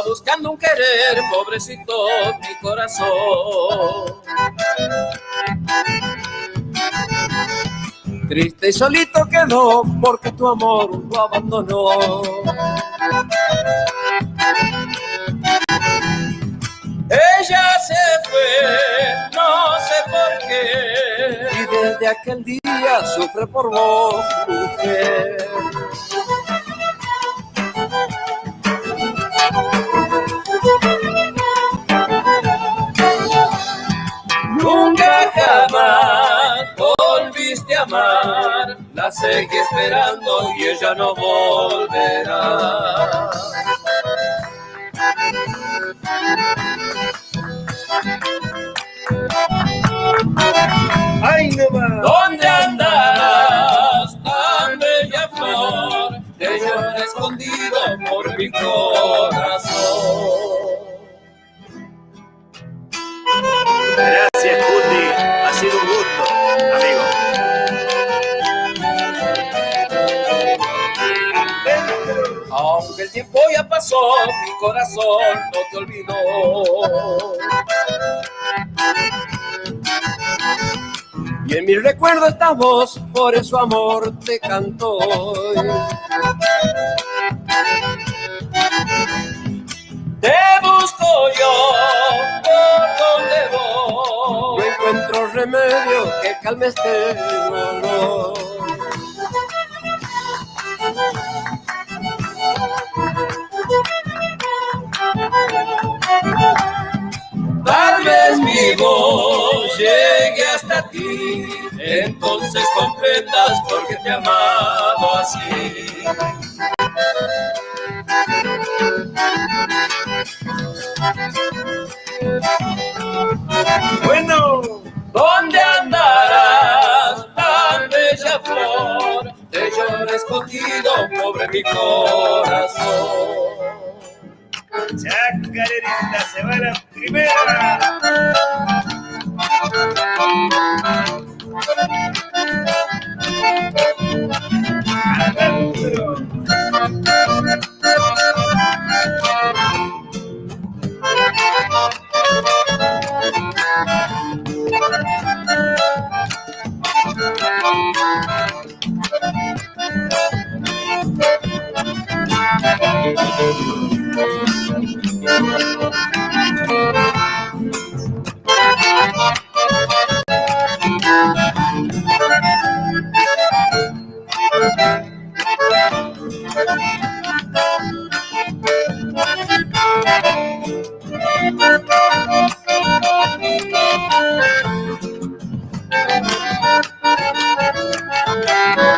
Buscando un querer, pobrecito mi corazón. Triste y solito quedó porque tu amor lo abandonó. Ella se fue, no sé por qué, y desde aquel día sufre por vos, mujer. Nunca jamás volviste a amar, la seguí esperando y ella no volverá. ¡Ay, no más! ¿Dónde andarás, tan bella flor? Te llora escondido por mi corazón. Gracias, Cuti. Ha sido un gusto, amigo. Aunque el tiempo ya pasó, mi corazón no te olvidó. Y en mi recuerdo estás vos, por eso amor te canto hoy. Te busco yo por donde voy, no encuentro remedio que calme este dolor. Tal vez mi voz llegue hasta ti, entonces comprendas por qué te he amado así. Bueno, ¿dónde andarás, tan bella flor? Te llora escondido, pobre mi corazón. Chacarerita se va la primera. Adentro.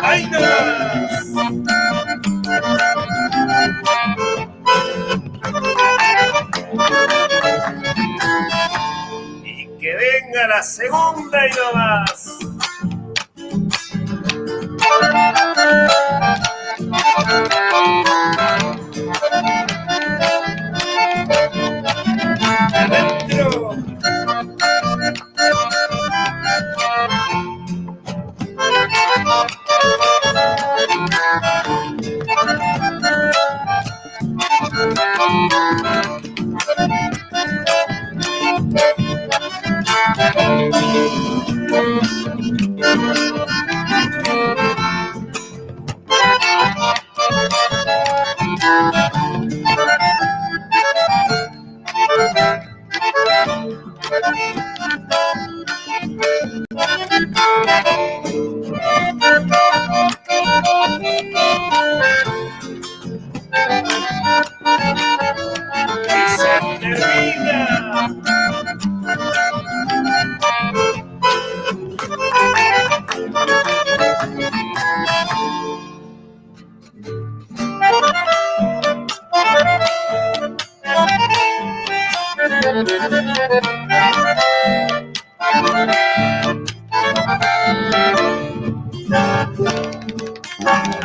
¡Ay, no! Y que venga la segunda y no más. Adentro.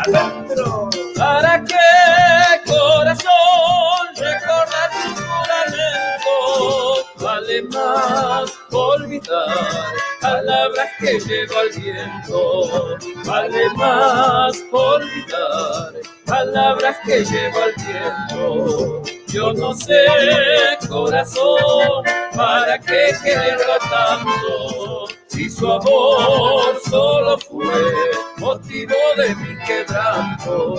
Adentro. ¿Para qué, corazón, recordar tus juramentos? Vale más olvidar palabras que lleva el viento. Vale más olvidar palabras que lleva el viento. Yo no sé, corazón, para qué quererla tanto, si su amor solo fue motivo de mi quebranto.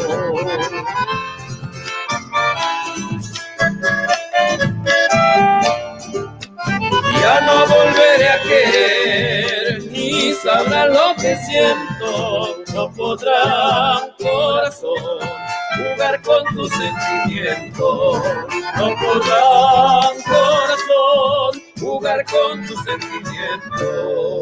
Ya no volveré a querer, ni sabrán lo que siento. No podrán, corazón, jugar con tus sentimientos. No podrán, corazón, jugar con tus sentimientos.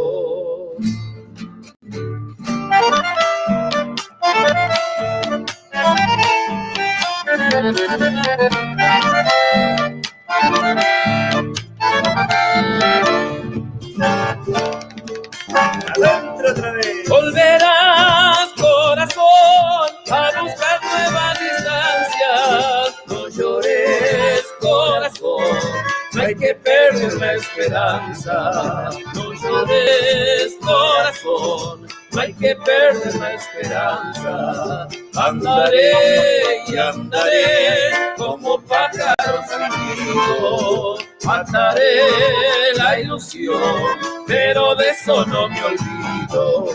Adentro otra vez. Volverás, corazón, a buscar nuevas distancias. No llores, corazón, no hay que perder la esperanza. No llores, corazón, no hay que perder la esperanza. Andaré y andaré como pájaro sin nido. Mataré la ilusión, pero de eso no me olvido.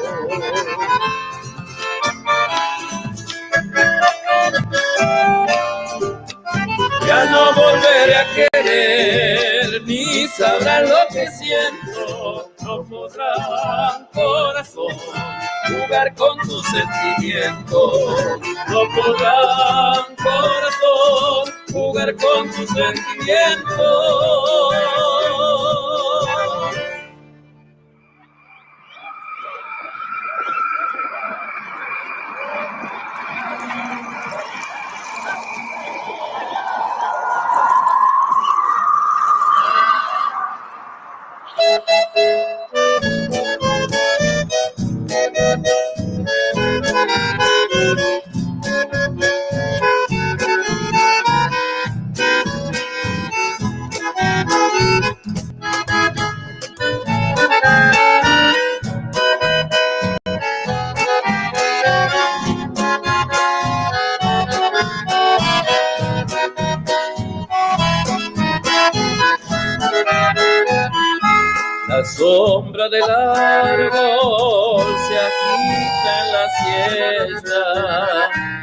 Ya no volveré a querer, ni sabrán lo que siento. No podrán, corazón, jugar con tus sentimientos. No podrán, corazón, jugar con tus sentimientos. La sombra del árbol se agita en la siesta,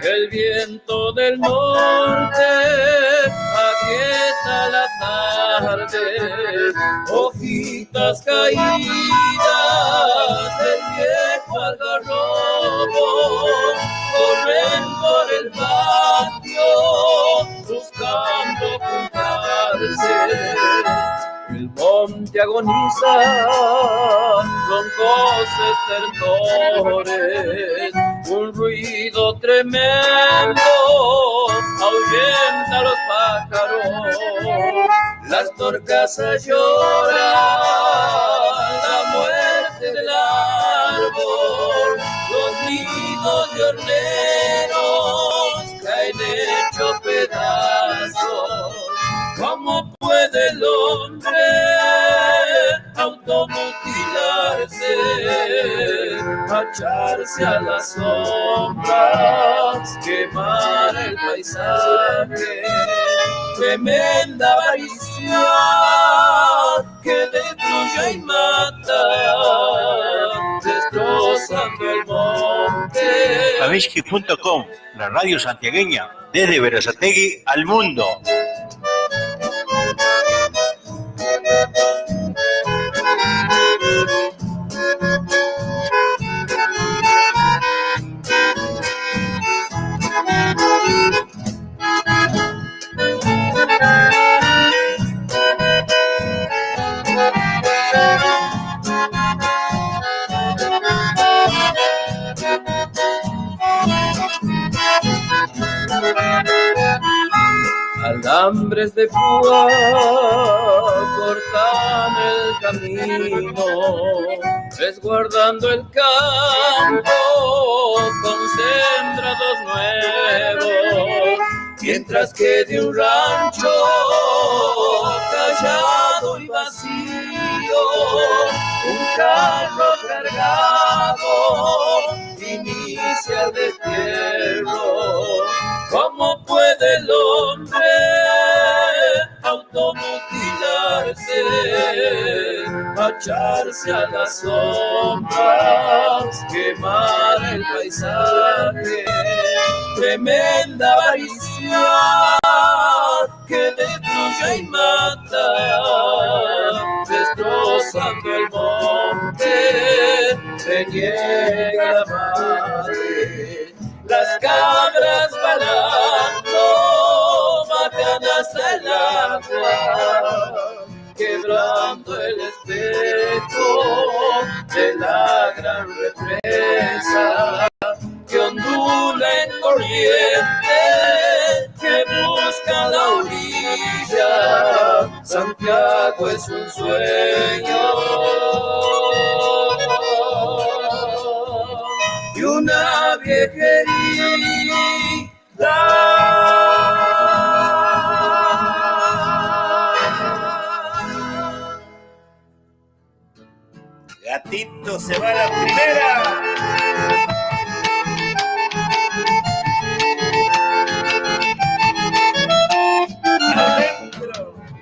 el viento del norte aquieta la tarde, hojitas caídas del viejo algarrobo corren por el patio buscando juntarse. El monte agoniza, roncos estertores, un ruido tremendo ahuyenta a los pájaros, las torcasas lloran la muerte del árbol, los nidos de horneros caen hechos pedazos. ¿Cómo puede el hombre automutilarse, echarse a las sombras, quemar el paisaje? Tremenda avaricia que destruye y mata, destrozando el monte. Tamiski.com, la radio santiagueña, desde Berazategui al mundo. A la alambres de púa cortan el camino, resguardando el campo con sembrados nuevos, mientras que de un rancho callado y vacío un carro cargado inicia el destierro. ¿Cómo puede el hombre automutilarse, marcharse a las sombras, quemar el paisaje? Tremenda avaricia que destruye y mata, destrozando el monte, se niega la madre. Las cabras balando bajan hasta el agua, quebrando el espejo de la gran represa que ondula en corriente, que busca la orilla. Santiago es un sueño y una viejería. Gatito se va a la primera.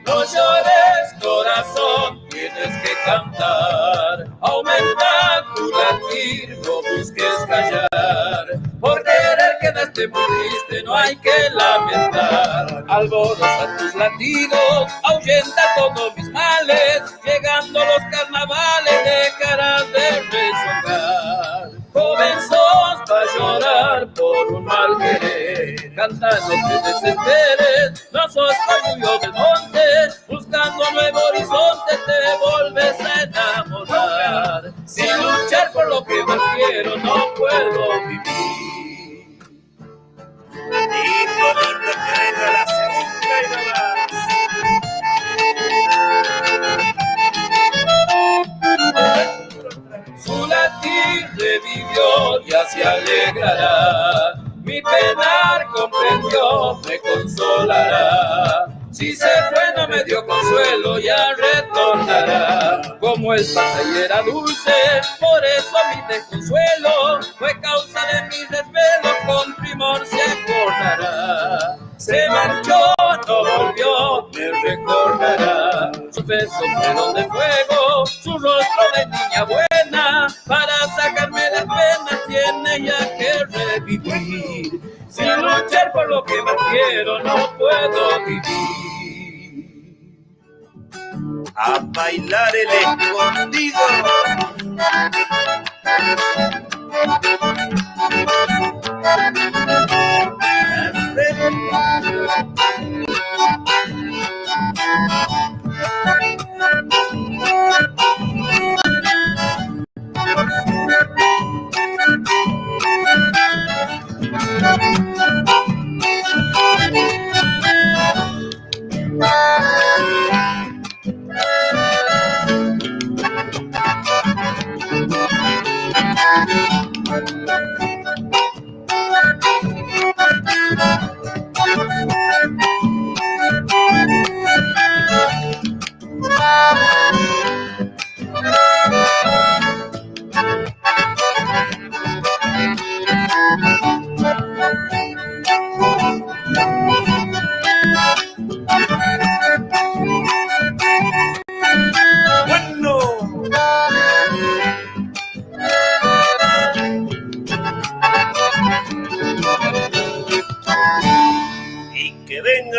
No llores, corazón, tienes que cantar. Aumenta tu latir, no busques callar. Por querer quedaste muy triste, no hay que lamentar. Alboroza tus latidos, ahuyenta todos mis males. Llegando los carnavales, dejarás de rezongar. Joven sos para llorar por un mal querer. Canta, no te desesperes, no sos orgullo del monte. Buscando nuevo horizonte te volves a enamorar. Sin luchar por lo que más quiero no puedo vivir. Lindo, lindo, que venga la segunda y no más. Su latir revivió, ya se alegrará. Mi penar comprendió, me consolará. Si se fue no me dio consuelo, ya retornará. Como el pan y era dulce, por eso mi desconsuelo fue causa de mi desvelo, con primor se acordará. Se marchó, no volvió, me recordará. Sus besos fueron de fuego, su rostro de niña buena. Para sacarme las penas tiene ya que revivir. Sin luchar por lo que más quiero no puedo vivir. A bailar el escondido.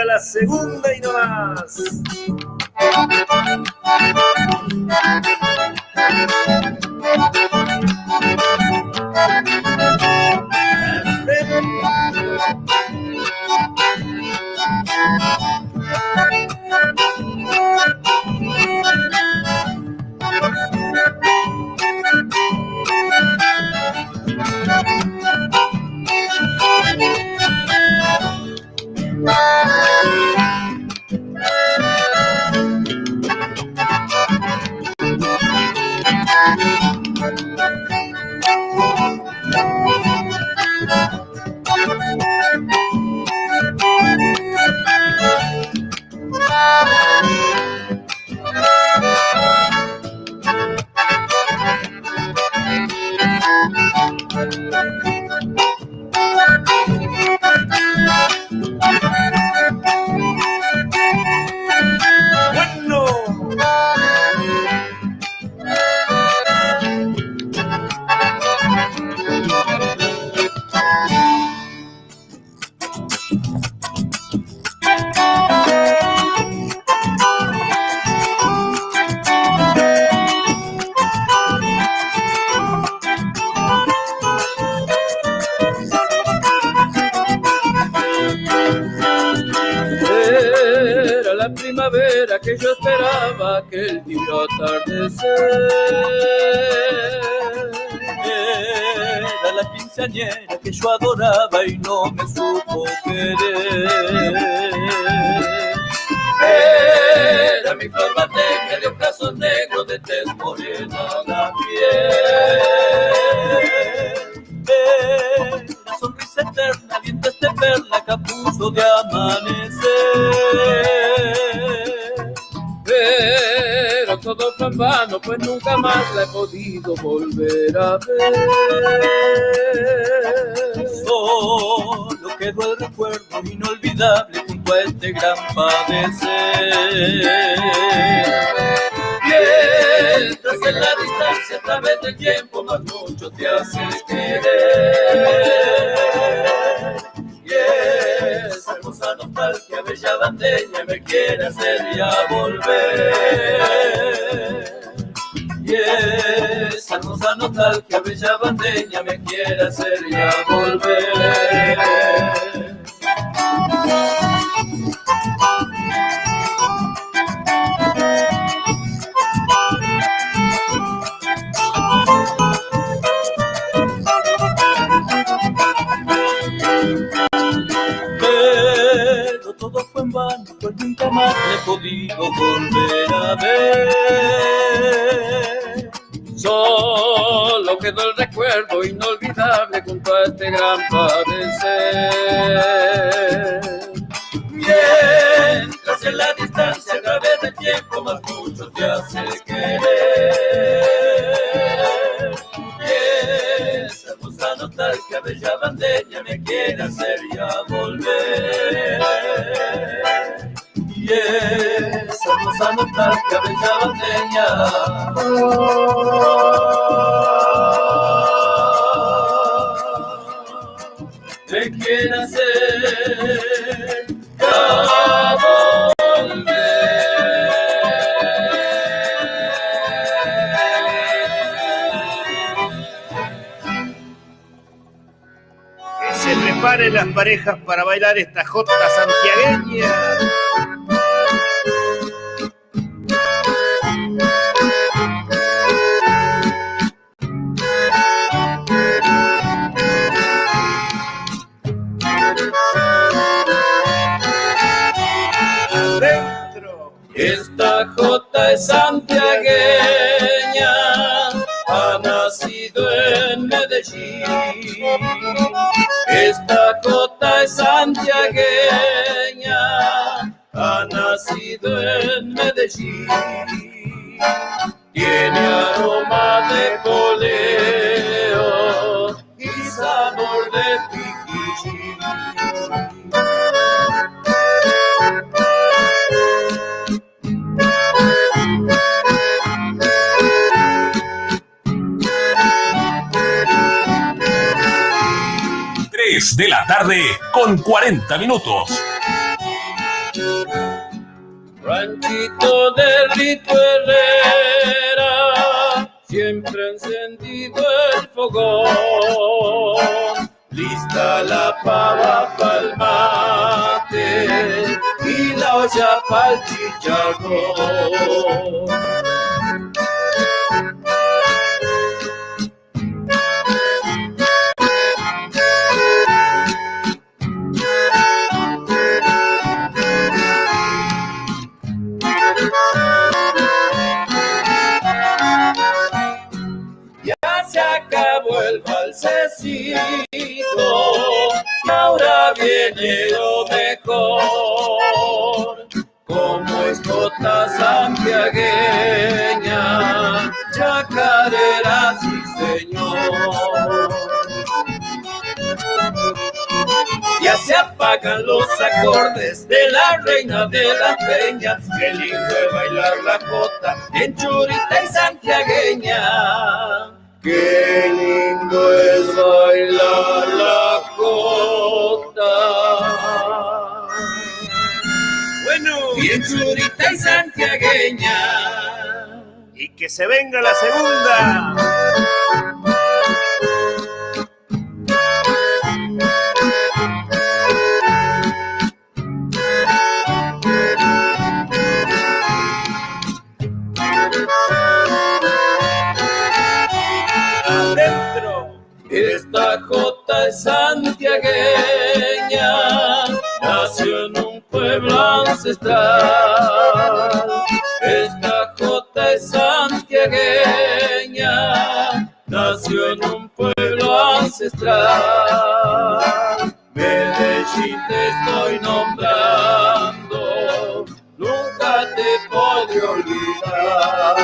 La segunda y no más. Era la primavera que yo esperaba, aquel tibio atardecer. Era la quinceañera que yo adoraba y no me supo querer. Era mi flor bateña de ojazos negros, de tez morena la piel. La sonrisa eterna, dientes de perla, capullo de amanecer. Pero todo fue en vano, pues nunca más la he podido volver a ver. Solo quedó el recuerdo inolvidable junto a este gran padecer. Mientras en la distancia, a través del tiempo, más mucho te hace querer. Y esa hermosa nostalgia, bella bandeña, me quiere hacer ya volver. Y esa hermosa nostalgia, bella bandeña, me quiere hacer ya volver. Pero todo fue en vano, pues nunca más le he podido volver a ver. Solo quedó el recuerdo inolvidable junto a este gran padecer. Mientras en la distancia, a través del tiempo, más mucho te hace querer. Esa hermosa nostalgia, bella bandeña, me quiere hacer ya volver. Y esa hermosa nostalgia, bella bandeña, me quiere hacer ya volver. Que se preparen las parejas para bailar esta jota santiagueña. Esta jota es santiagueña, ha nacido en Medellín. Esta jota es santiagueña, ha nacido en Medellín. Tiene aroma de coleo y sabor de piquillín. De la tarde con 40 minutos. Ranchito de Rito Herrera, siempre encendido el fogón. Lista la pava pa'l mate y la olla pa'l chicharrón. Se acabó el valsecito y ahora viene lo mejor. Como es jota santiagueña, chacarera, sí señor. Ya se apagan los acordes de la reina de las peñas. Qué lindo es bailar la jota en churita y santiagueña. Qué lindo es bailar la jota. Bueno, bien churita y santiagueña. Y que se venga la segunda. Adentro. Esta jota es santiagueña, nació en un pueblo ancestral. Esta jota es santiagueña, nació en un pueblo ancestral. Medellín te estoy nombrando, nunca te podré olvidar.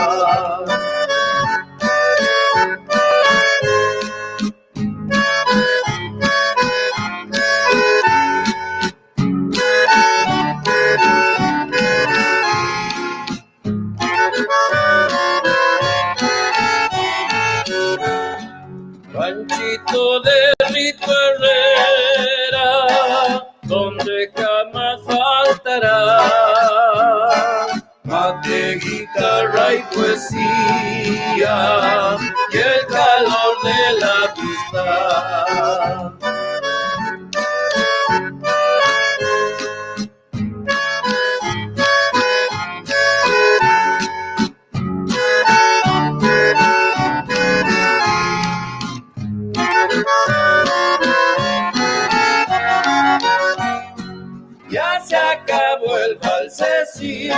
Ranchito de Rito Herrera, donde jamás faltará mate, guitarra y poesía y el calor de la pista. Ya se acabó el valsecito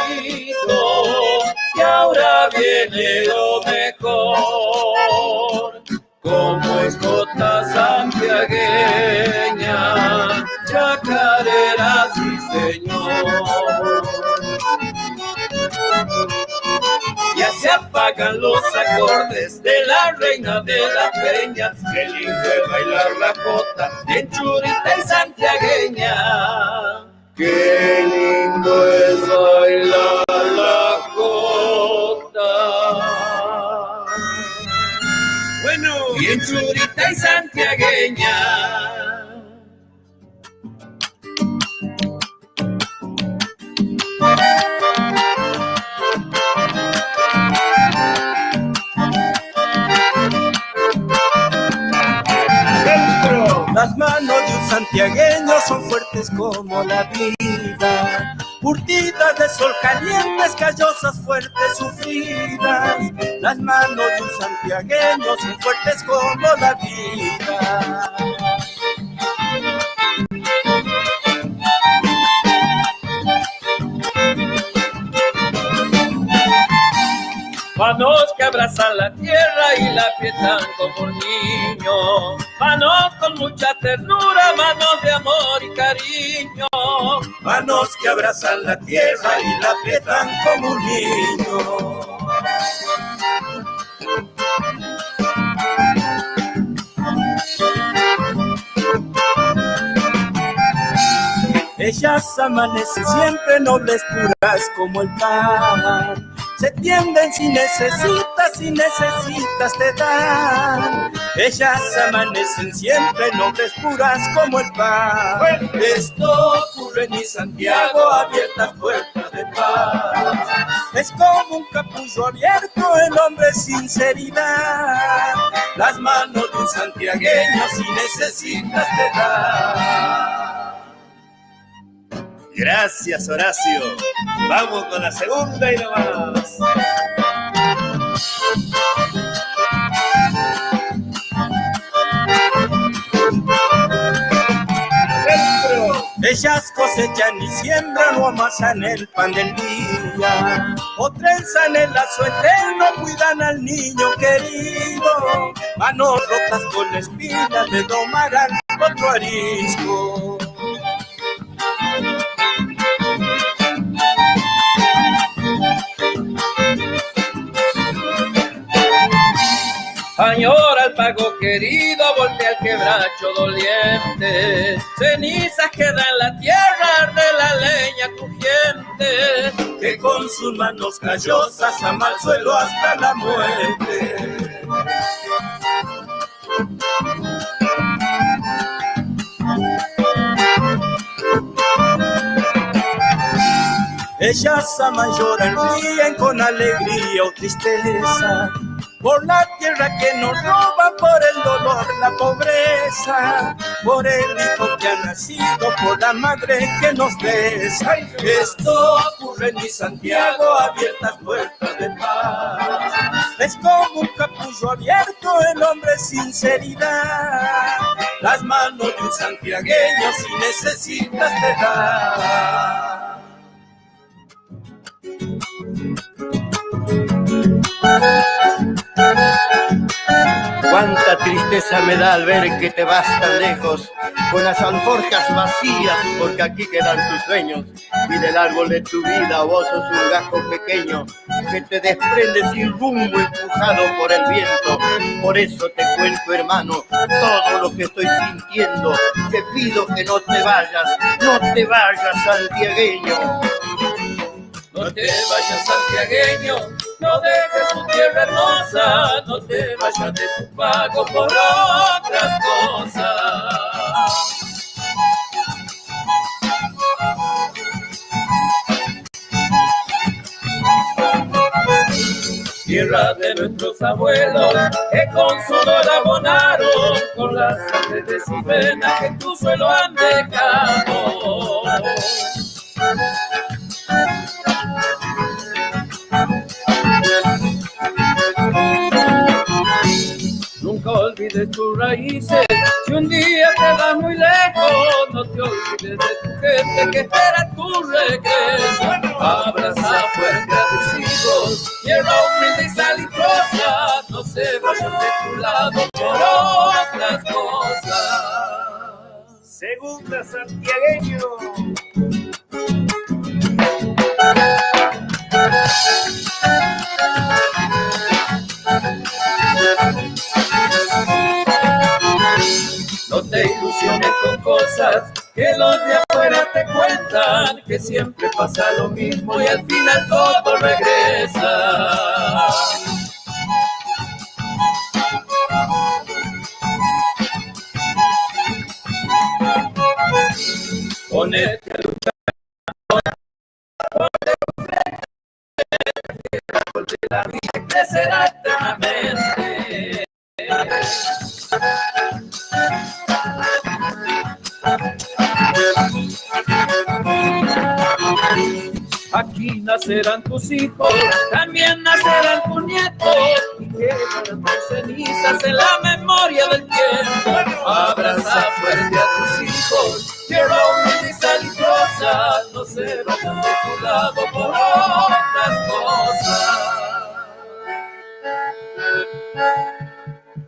y ahora viene lo mejor. Como es jota santiagueña, chacarera, sí señor. Ya se apagan los acordes de la reina de las peñas. Qué lindo es bailar la jota en churita y santiagueña. Qué lindo es bailar la jota. Bueno, bien churita y santiagueña. Las manos de un santiagueño son fuertes como la vida, curtidas de sol calientes, callosas, fuertes, sufridas. Las manos de un santiagueño son fuertes como la vida. Manos que abrazan la tierra y la aprietan como un niño. Manos con mucha ternura, manos de amor y cariño. Manos que abrazan la tierra y la aprietan como un niño. Ellas amanecen siempre nobles, puras como el pan. Se tienden si necesitas te dan. Ellas amanecen siempre nobles, puras como el pan. Esto ocurre en mi Santiago, abiertas puertas de paz. Es como un capullo abierto, el hombre sinceridad. Las manos de un santiagueño si necesitas te dan. Gracias, Horacio. Vamos con la segunda y no más. Ellas cosechan y siembran o amasan el pan del día, o trenzan el lazo eterno, cuidan al niño querido. Manos rotas con espinas le domarán otro arisco. Añora el Relámpago querido, voltea al quebracho doliente. Cenizas queda en la tierra, arde la leña crujiente, que con sus manos callosas ama al suelo hasta la muerte. Ellas aman, lloran, ríen con alegría o tristeza, por la tierra que nos roba, por el dolor, la pobreza, por el hijo que ha nacido, por la madre que nos besa. Esto ocurre en mi Santiago, abiertas puertas de paz. Es como un capullo abierto, el hombre sinceridad. Las manos de un santiagueño si necesitas te da. Cuánta tristeza me da al ver que te vas tan lejos, con las alforjas vacías, porque aquí quedan tus sueños, y del árbol de tu vida vos sos un gajo pequeño, que te desprende sin rumbo, empujado por el viento. Por eso te cuento, hermano, todo lo que estoy sintiendo. Te pido que no te vayas, santiagueño. No te vayas, santiagueño, no dejes tu tierra hermosa, no te vayas de tu pago por otras cosas. Tierra de nuestros abuelos, que con sudor abonaron, con la sangre de sus venas que en tu suelo han dejado. Nunca olvides tus raíces, si un día te vas muy lejos, no te olvides de tu gente que espera tu regreso. Abraza fuerte a tus hijos, tierra humilde y salitrosa, no se vayan de tu lado por otras cosas. Segunda, santiagueño. No te ilusiones con cosas que los de afuera te cuentan, que siempre pasa lo mismo y al final todo regresa. Ponete a luchar, porque la vida crecerá eternamente. Aquí nacerán tus hijos, también nacerán tus nietos, y quedarán tus cenizas en la memoria del tiempo. Abraza fuerte a tus hijos, tierra humilde y salitrosa, no se vayan de tu lado por otras cosas.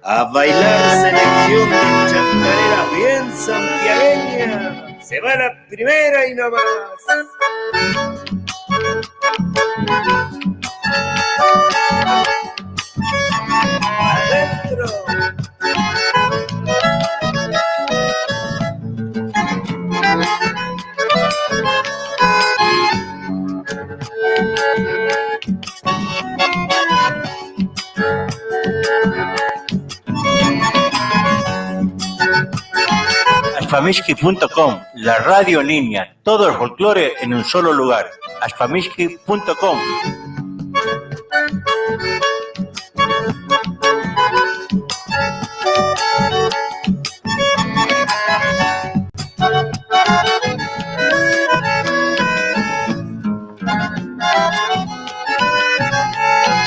A bailar selección de chacareras bien santiagueña. Se va la primera y no más. Adentro. Ashpamishki.com, la radio en línea, todo el folclore en un solo lugar. Ashpamishki.com.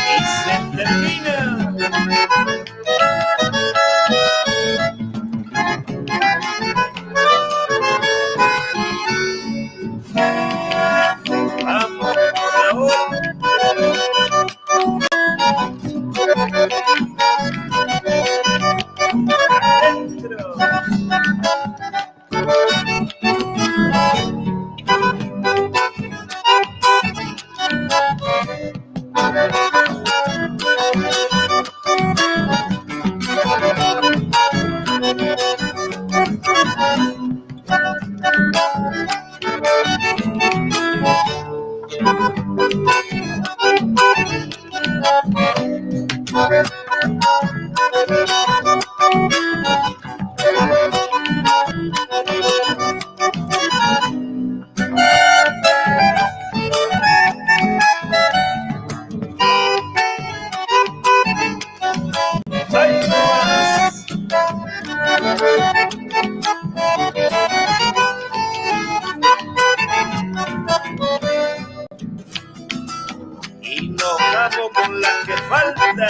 Y se termina. Vamos por adentro. Y nos vamos con la que falta.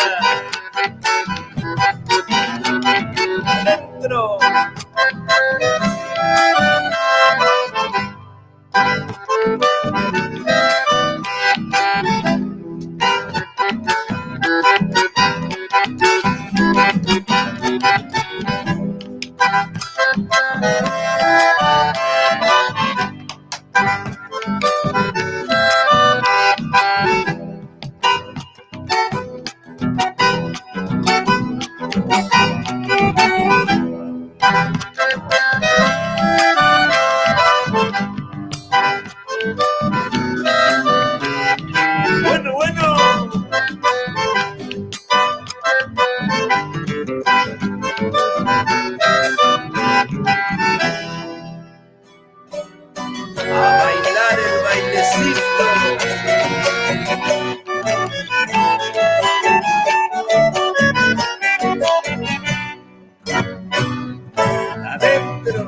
Adentro. Bueno, bueno. A bailar el bailecito. Adentro.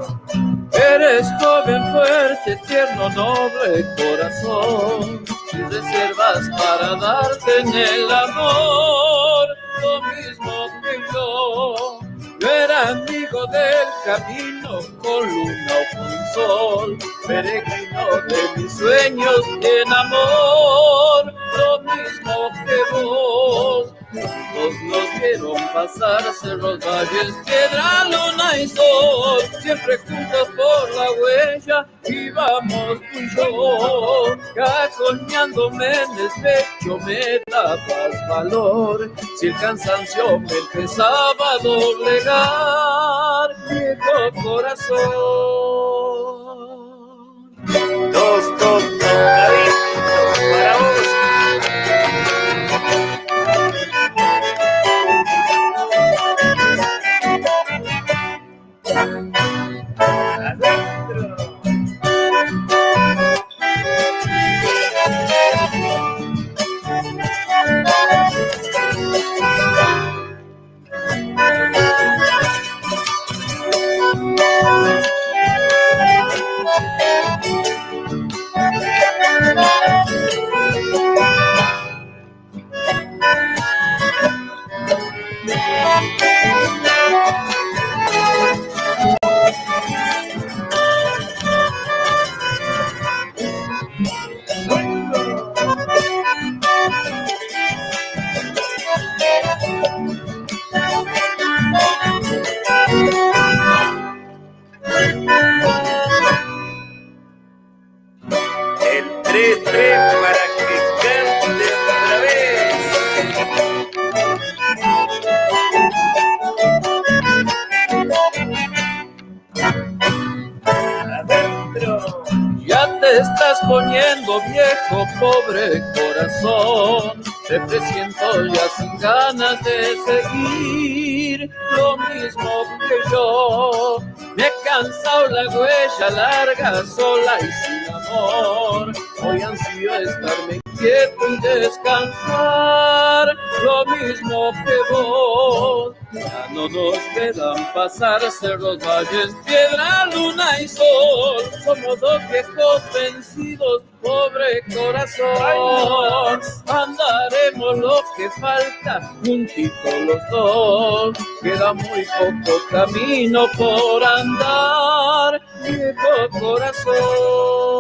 Eres joven, fuerte, tierno, noble corazón, sin reservas para darte en el amor, lo mismo que yo. Yo era amigo del camino, con luna o con sol, peregrino de mis sueños en amor, lo mismo que vos. Juntos nos vieron pasar cerros, valles, piedra, luna y sol, siempre juntos por la huella íbamos tú y yo, cajoneándome en el pecho me dabas valor, si el cansancio me empezaba a doblegar, viejo corazón. Dos tocaditos para vos. Adentro. El 3-3 para que cante otra vez. Adentro. Ya te estás poniendo viejo, pobre corazón, te presiento ya sin ganas de seguir, lo mismo que yo. Me he cansado la huella larga, sola y sin amor. Hoy ansío estarme quieto y descansar, lo mismo que vos. Ya no nos quedan pasar cerros, valles, piedra, luna y sol. Somos dos viejos vencidos, pobre corazón. Andaremos lo que falta, juntitos los dos. Queda muy poco camino por andar, viejo corazón.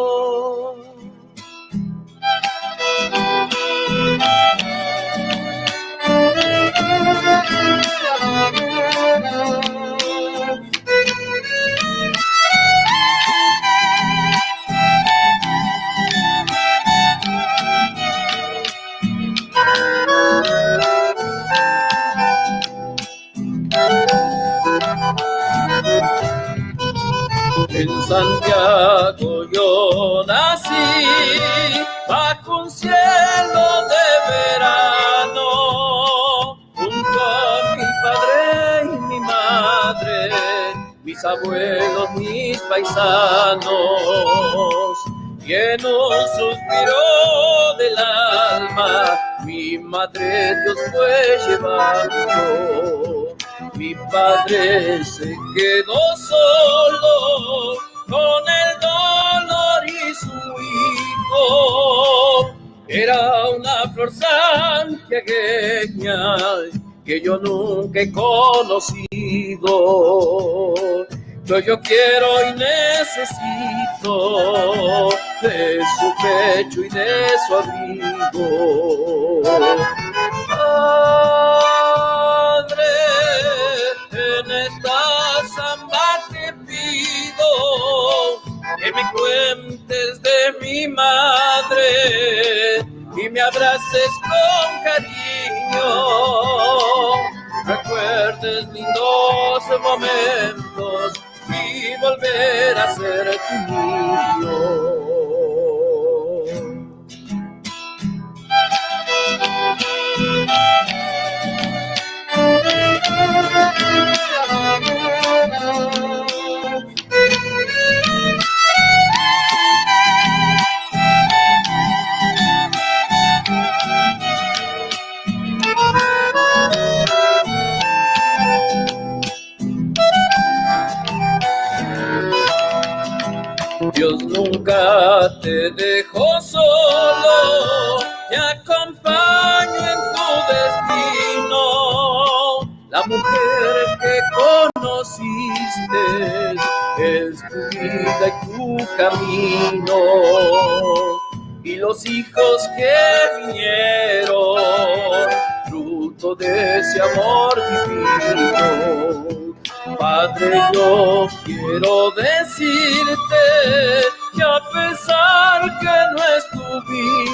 En Santiago yo nací, bajo un cielo de verano, junto a mi padre y mi madre, mis abuelos, mis paisanos, y en un suspiro del alma, mi madre Dios fue llevando. Mi padre se quedó solo con el dolor y su hijo. Era una flor santiagueña que yo nunca he conocido. Pero yo quiero y necesito de su pecho y de su abrigo. Padre, en esta samba te pido que me cuentes de mi madre y me abraces con cariño. Recuerdes lindos momentos y volver a ser tu niño. Dios nunca te dejó solo, te acompaño en tu destino. La mujer que conociste es tu vida y tu camino. Y los hijos que vinieron, fruto de ese amor divino. Padre, yo quiero decirte que a pesar que no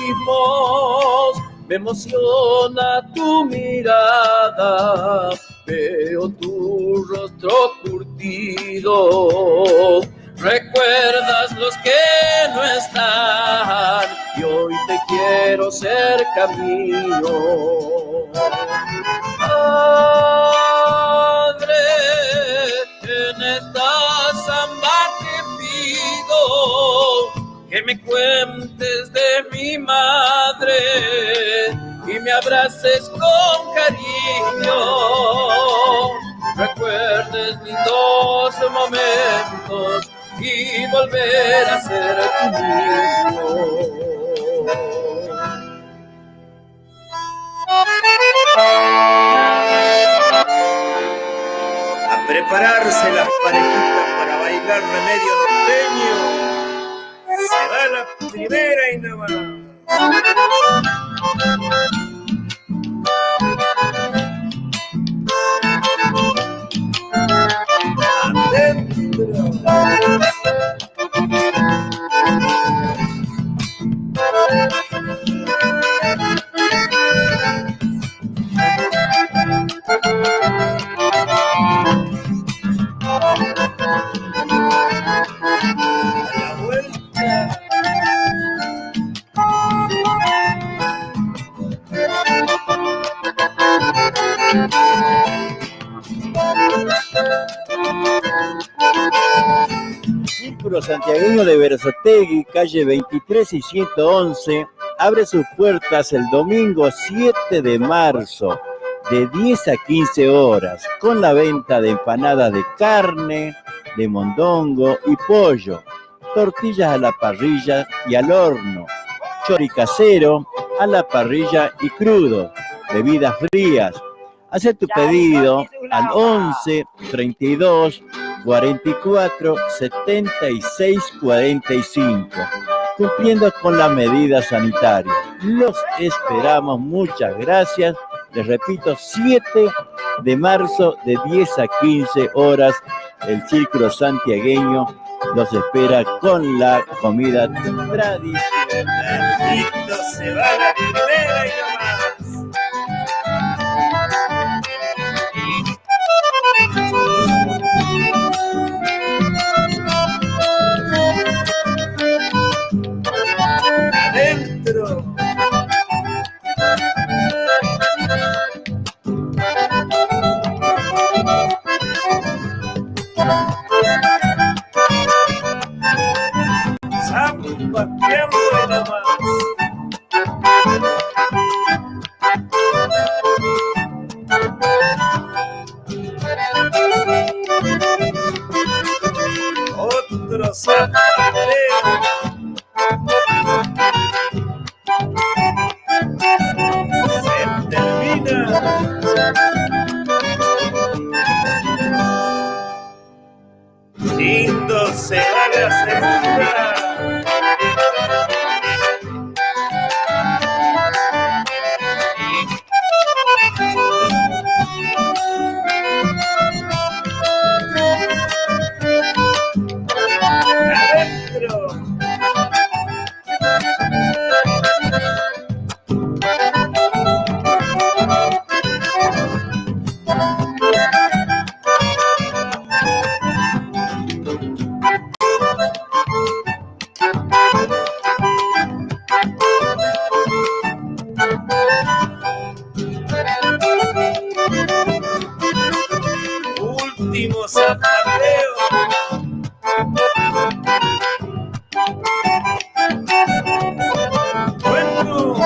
estuvimos, me emociona tu mirada, veo tu rostro curtido. Recuerdas los que no están y hoy te quiero ser camino. Padre, en esta samba te pido que me cuentes de mi madre y me abraces con cariño. Recuerdes lindos momentos y volver a ser tu mismo. A prepararse las parejitas para bailar remedio norteño. Se va la primera y no va. Círculo Santiagueño de Berazategui, calle 23 y 111, abre sus puertas el domingo 7 de marzo, de 10 a 15 horas, con la venta de empanadas de carne, de mondongo y pollo, tortillas a la parrilla y al horno, chori casero a la parrilla y crudo, bebidas frías. Haz tu pedido al 11 32 44 76 45, cumpliendo con las medidas sanitarias. Los esperamos, muchas gracias. Les repito, 7 de marzo de 10 a 15 horas, el Círculo Santiagueño los espera con la comida tradicional. Se va la primera y no más. zapateo. Se termina. Lindo se va la segunda. Último zapateo. Bueno.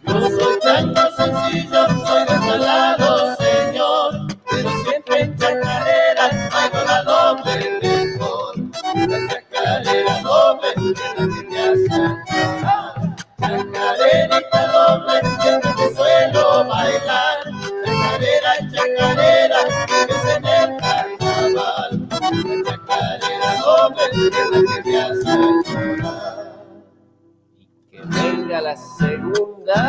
Yo soy chango sencillo, soy desalado, señor, pero siempre en chacarera traigo la doble mejor. La chacarera doble es la que me hace chacarerita doble, siempre te suelo bailar. Chacarera, vives en el carnaval. La chacarera doble es la que me hace llorar. Y que venga la segunda.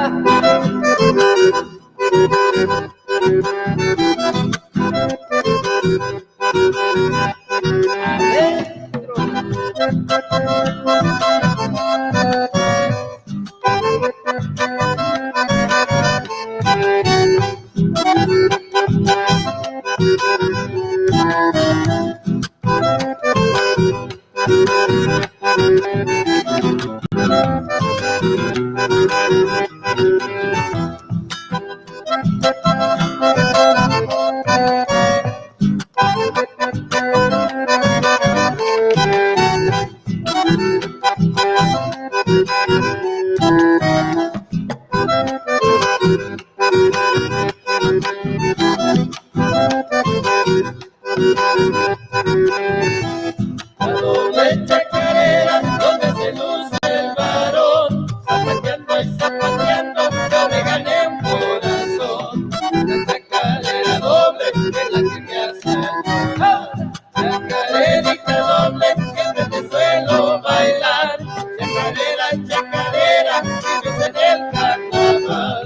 La doble chacarera donde se luce el varón, zapateando y zapateando, yo me gané un corazón. La chacarera doble es la que me hace llorar. Chacarerita doble, siempre te suelo bailar. Chacarera, vives en el carnaval.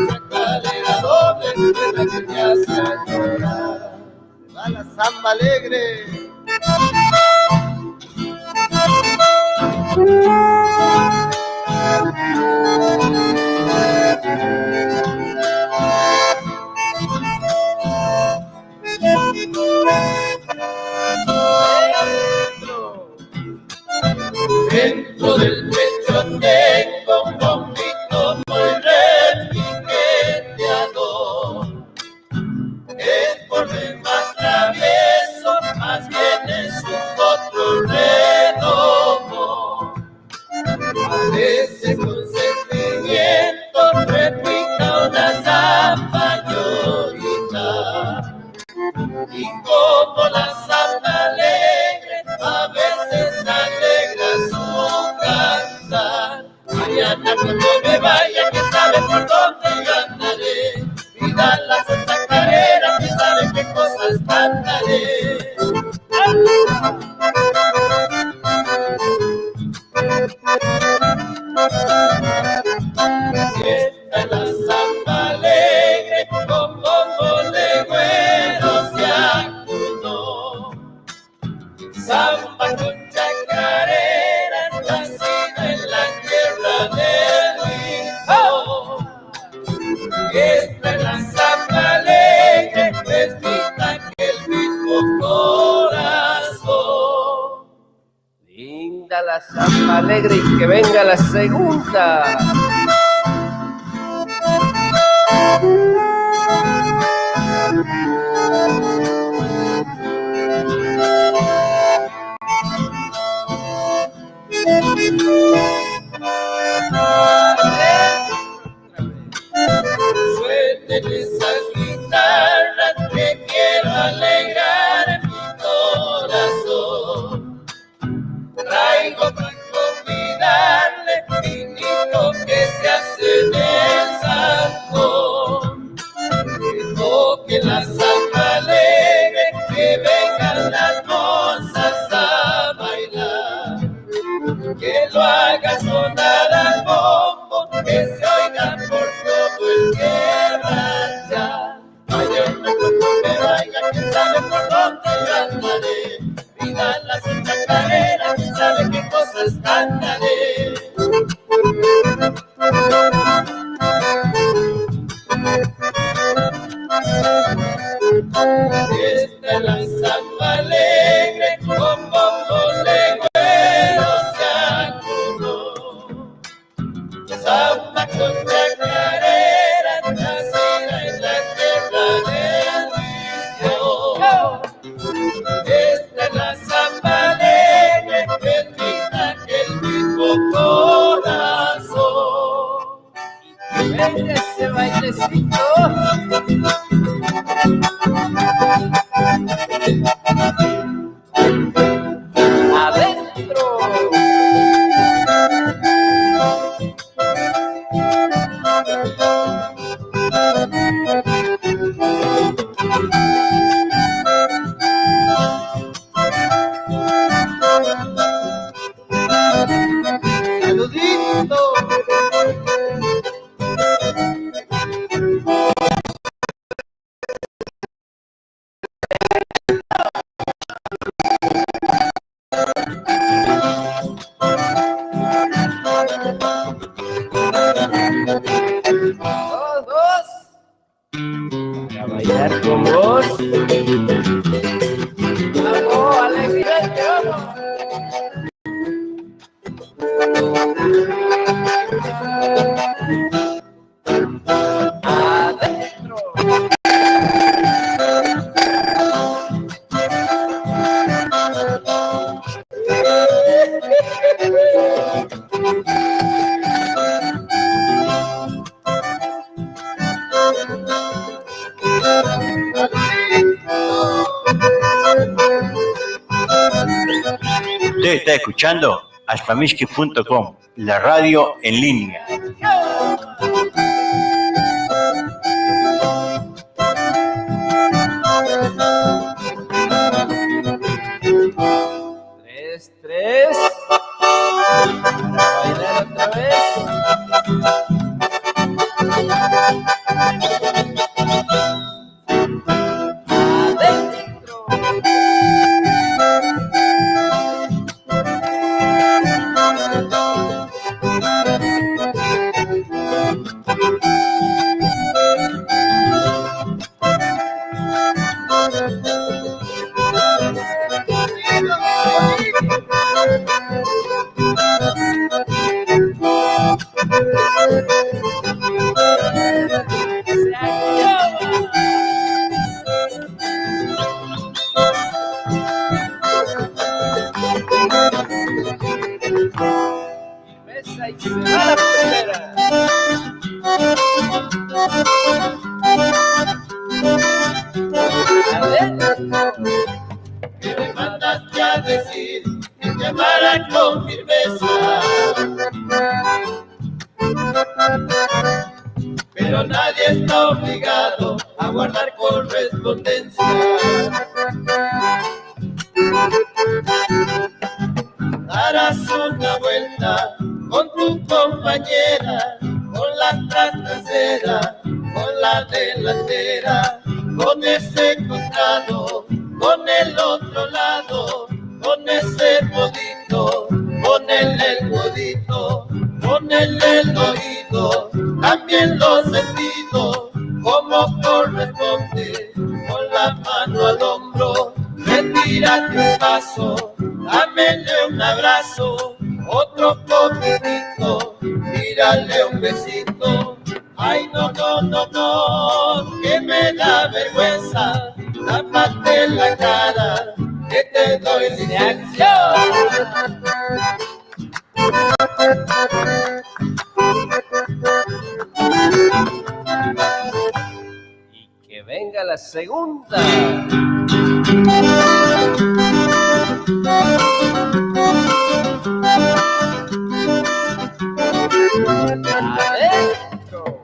La chacarera doble es la que me hace llorar. Va la samba alegre. Dentro del pecho tengo un bombito muy repiqueteador. Es por ver más travieso, más bien es un potro redondo. Parece con sentimiento, repica una zapa llorita. Y como la zapa alegre, a veces alegra su canción. samba con chacarera, nacida en la tierra del Hijo. Esta es la samba alegre, fresquita que el mismo corazón. Linda la samba alegre y que venga la segunda. Suelten esas guitarras que quiero alegrar mi corazón. Traigo para convidarle vinito que se hace del Salcón. Que toque la samba alegre, que vengan las mozas a bailar. Que lo haga sonar al bombo, que se oiga por todo el quebrachal. Vayan a que vaya, quién sabe por dónde yo andaré. Vida la chacarera, quién sabe qué cosas cantaré. Esta es la samba alegre, con bombo legüero se acordó. Samba con chacarera, nacida en la tierra del Mismo. Esta es la samba alegre, bendita que el mismo corazón. Y venga ese bailecito. Adentro. Saludito. Todos a bailar con vos. Vamos, alegría, vamos. Adentro. Usted está escuchando alfamisky.com, la radio en línea. Tres. Para bailar otra vez. Que me mandaste a decir que te amara con firmeza, pero nadie está obligado a guardar correspondencia. Darás una vuelta con tu compañera, con la trasera, con la delantera, con ese costado, con el otro lado, con con ese modito, ponele el modito, ponele el oído, también los sentidos, como corresponde, con la mano al hombro, retírate un paso, dámele un abrazo, otro poquitito, tírale un besito. Ay, no, no, no, no, que me da vergüenza, tápate la cara, que te doy licencia. Y que venga la segunda.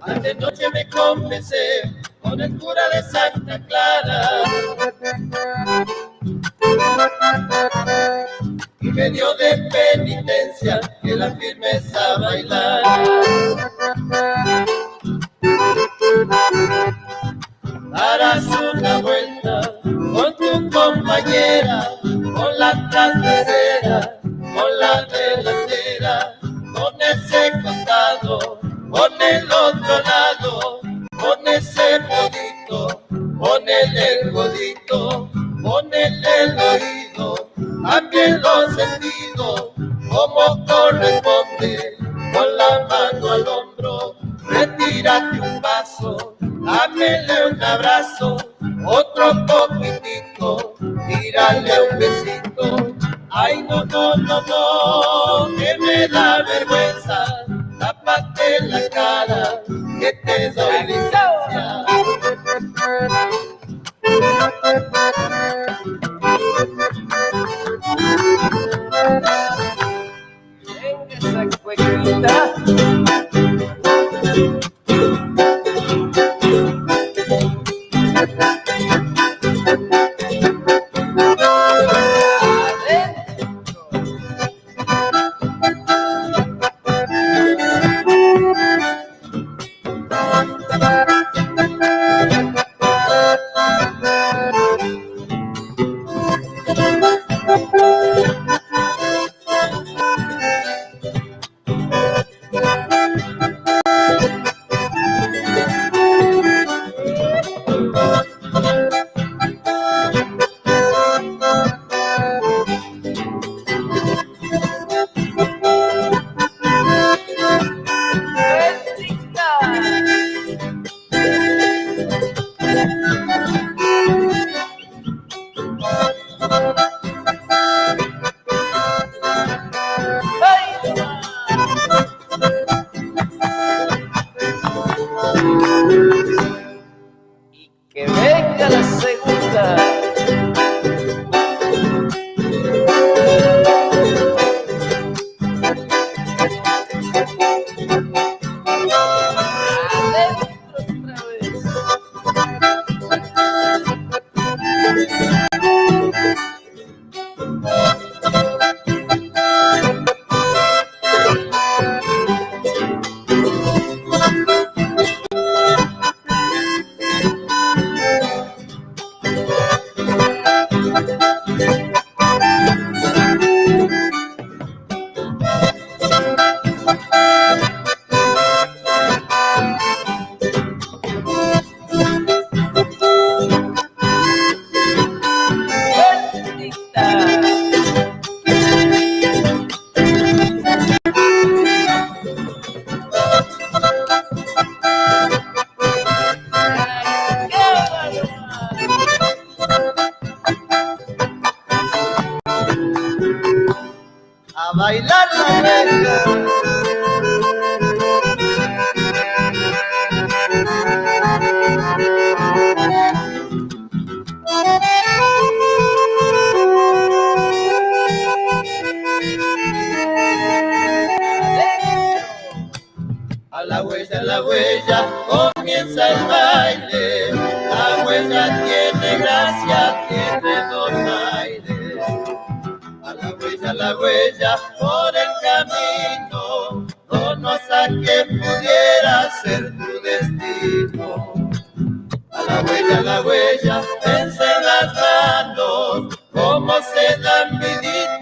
Anoche me confesé con el cura de Santa Clara y me dio de penitencia que la firmeza a bailar. Harás una vuelta con tu compañera, con la trasera, con la delantera, con ese costado, con el otro lado, con ese modito, ponele el codito, ponele el oído, también los sentidos, como corresponde, con la mano al hombro, retírate un paso, dámele un abrazo, otro poquitito, tírale un besito. Ay, no, no, no, no, que me da vergüenza, tápate la cara, que te doy licencia. Venga esa cuequita. Que venga la segunda. A bailar la venga. A la huella, comienza el baile. La huella tiene gracia, tiene donaire. A la huella, por el camino, conoce que pudiera ser tu destino. A la huella, pensa en las manos, cómo se dan vidita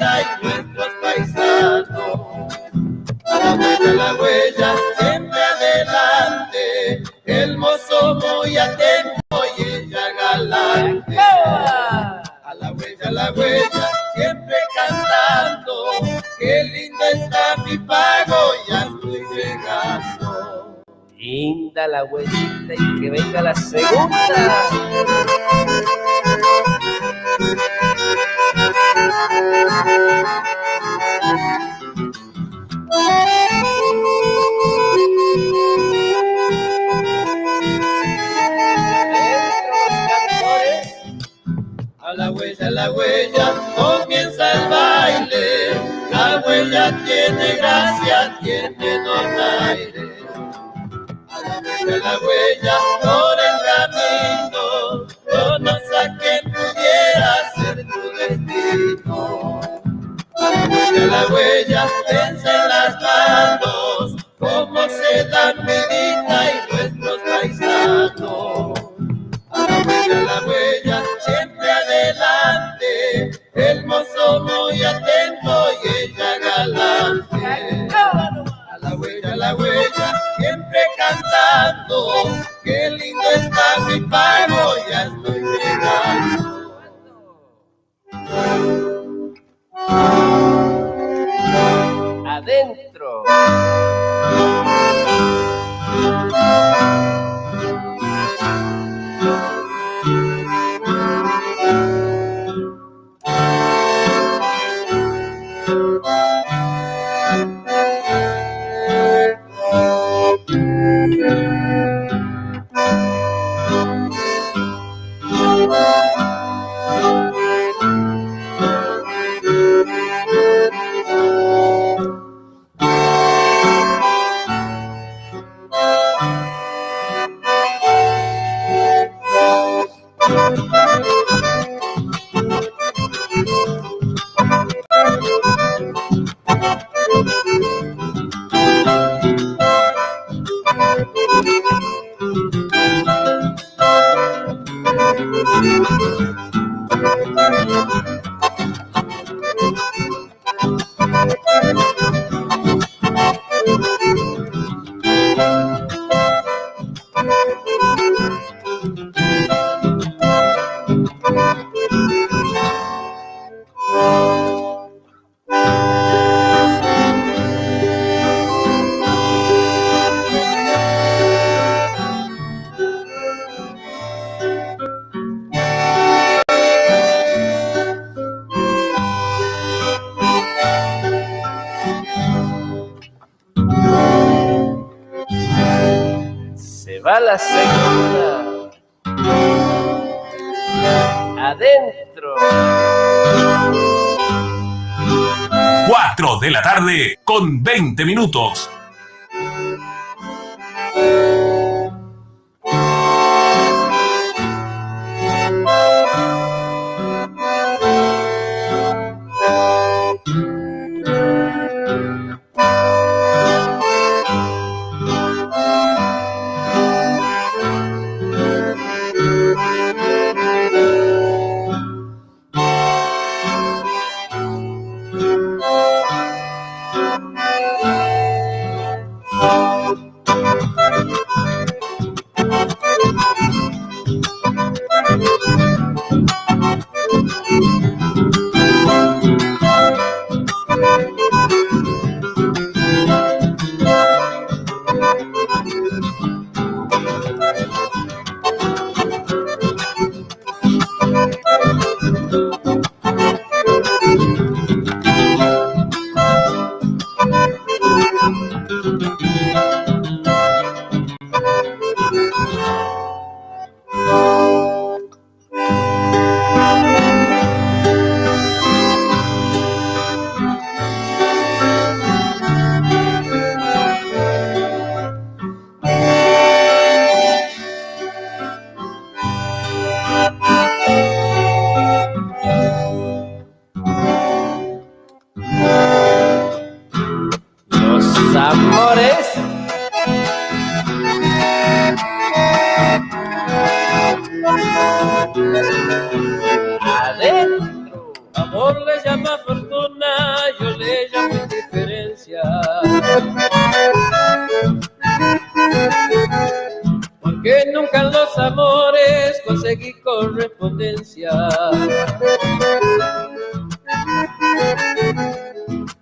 está mi pago, ya estoy llegando. Linda la vueltita y que venga la segunda. A la huella, comienza el baile. La huella tiene gracia, tiene donaire. A la huella, por el camino, conoce a quien pudiera ser tu destino. A la huella, piensa en las manos, cómo se dan vidita y nuestros paisanos. A la huella, siempre adelante, el mozo muy atento y ella galante. A la huella, siempre cantando, qué lindo está mi pago, ya estoy llegando. Adentro. Va la segunda. Adentro. 4 de la tarde con 20 minutos. Adentro. Amor le llama fortuna, yo le llamo indiferencia. Porque nunca en los amores conseguí correspondencia.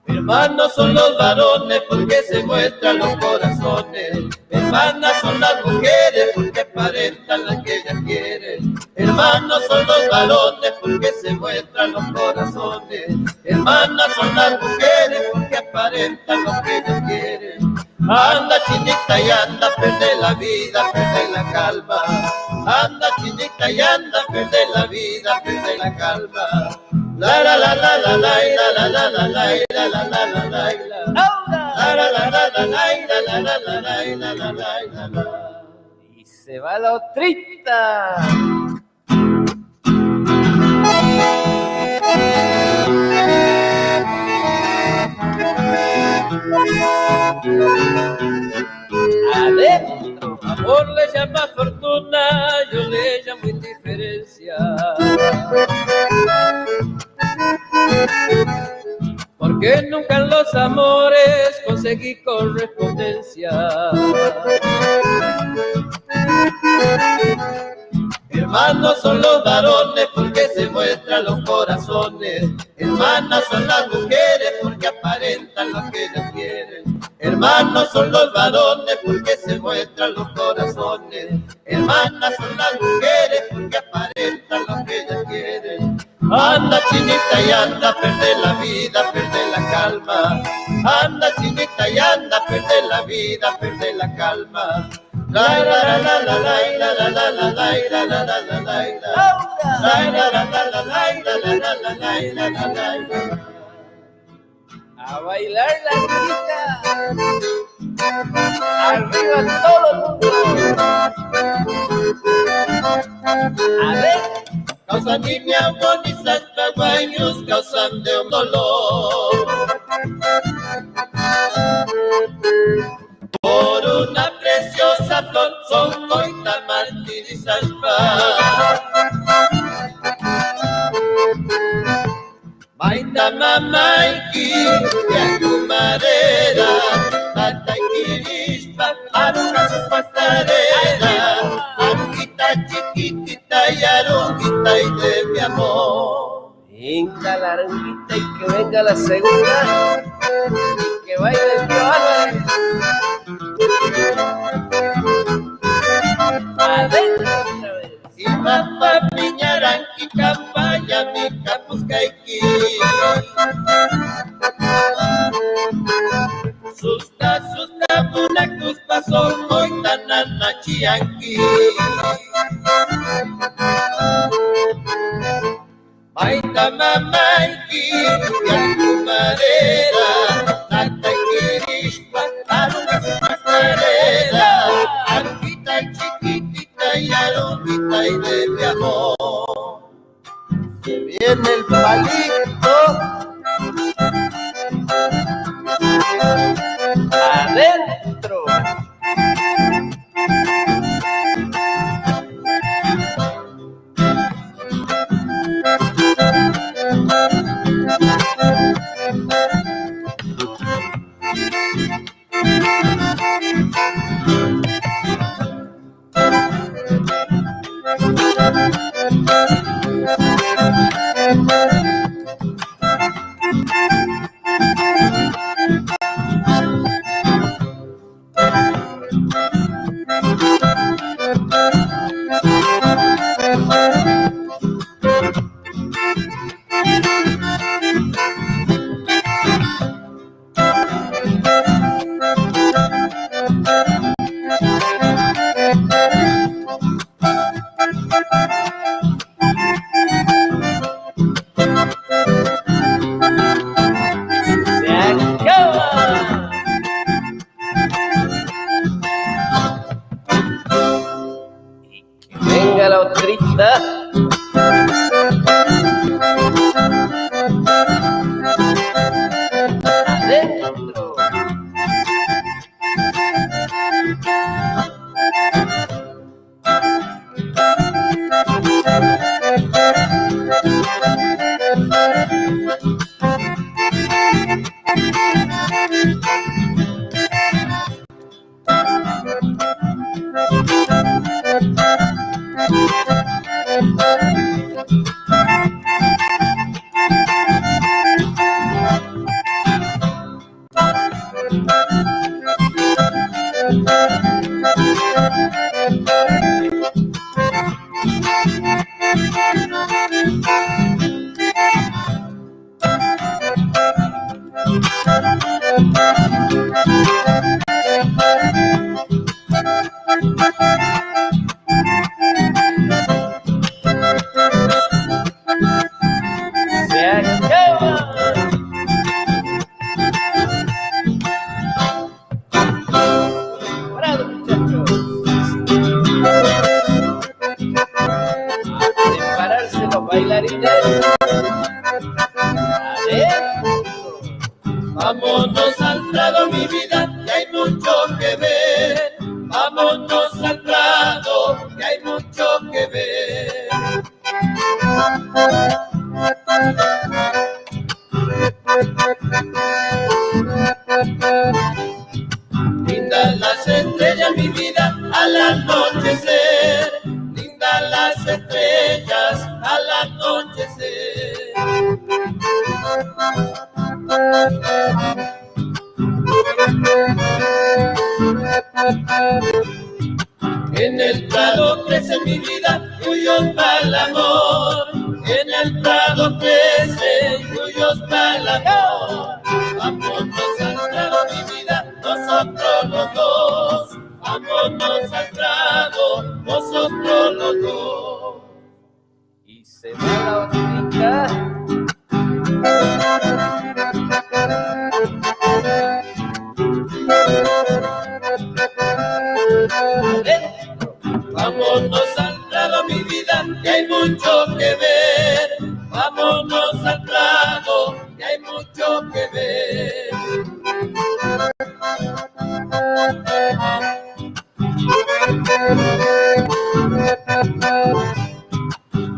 Pero Hermanos son los varones porque se muestran los corazones. Hermanas son las mujeres porque aparentan lo que ellas quieren. Hermanos son los varones porque se muestran los corazones. Hermanas son las mujeres porque aparentan lo que ellas quieren. Anda chinita y anda, perde la vida, perde la calma. Anda chinita y anda, perde la vida, perde la calma. La la la la la la la la la la la la la la la la la. Y se va la otrita. Adentro, amor le llama fortuna, yo le llamo indiferencia. Porque nunca en los amores conseguí correspondencia. Hermanos son los varones porque se muestran los corazones. Hermanas son las mujeres porque aparentan lo que ellas quieren. Hermanos son los varones porque se muestran los corazones. Hermanas son las mujeres porque aparentan lo que ellas quieren. Anda chinita y anda, perde la vida, perde la calma. Anda chinita y anda, perde la vida, perde la calma. La la la la la la la la la la la la la la la. A bailar la grita. Arriba todo el mundo. A ver. Causan ni mi amor ni sus pagüeños, causan de un dolor. Por una preciosa flor son coita martirizas pa. Maita mamaiki, yaku madera, tata kirishpa, aruga su pasarela, arugita chiquitita y arugita y de mi amor. Venga la arugita y que venga la segunda, y que baile el Álvarez. Adentro otra vez. Y mamá piñaranqui campaya mi capuscaiki. Susta munacus pasó coitanana chianqui. Maita mamaiki yaku madera, tata kirishpa, aruga su pasarela, arugita chiquitita y arugita y de mi amor. Se viene el palito. Adentro. Se acaba. Bravo, muchachos. A prepararse los bailarines. Vámonos al prado, mi vida, que hay mucho que ver. Vámonos al prado, que hay mucho que ver. Lindas las estrellas, mi vida, al anochecer. Lindas las estrellas, al anochecer. En el prado crece mi vida, tuyos para el amor. En el prado crece, tuyos para el amor. Vámonos al prado, mi vida, nosotros los dos. Vámonos al prado, nosotros los dos. Y se va la hormiga. Vámonos al prado, mi vida, que hay mucho que ver. Vámonos al prado, que hay mucho que ver.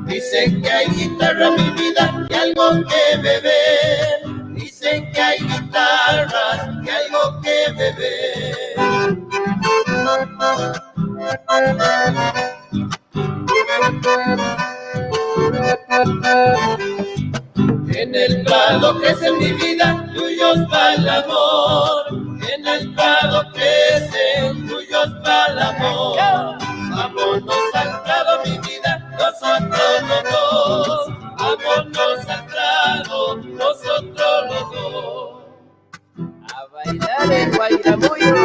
Dicen que hay guitarra, mi vida, que algo que beber. Dicen que hay guitarras, que algo que beber. En el prado crece mi vida, tuyos para el amor. En el prado crecen, tuyos para el amor. Vámonos al prado, mi vida, nosotros los dos. Vámonos al prado, nosotros los dos. A bailar el guayramullo.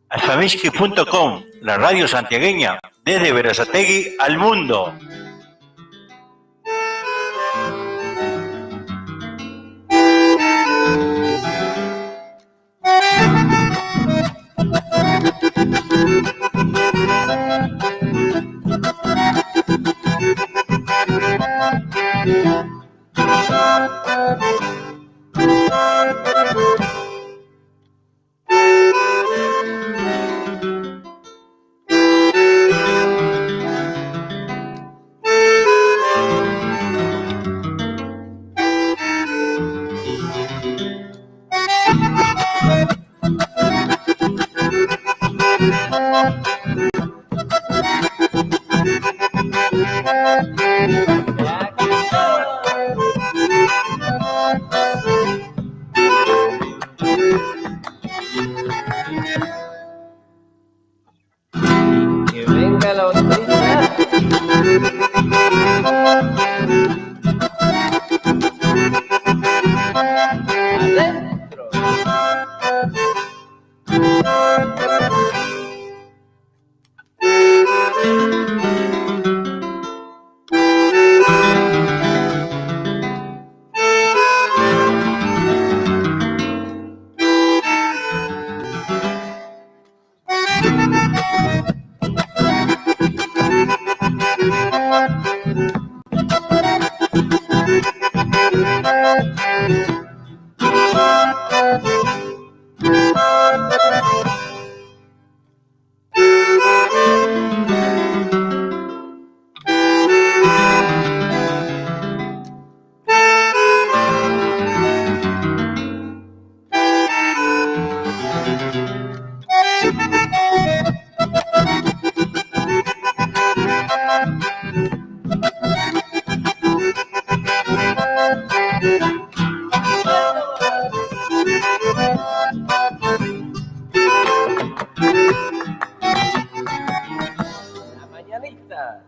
Alfamiski.com, la radio santiagueña, desde Berazategui al mundo. La mañanita.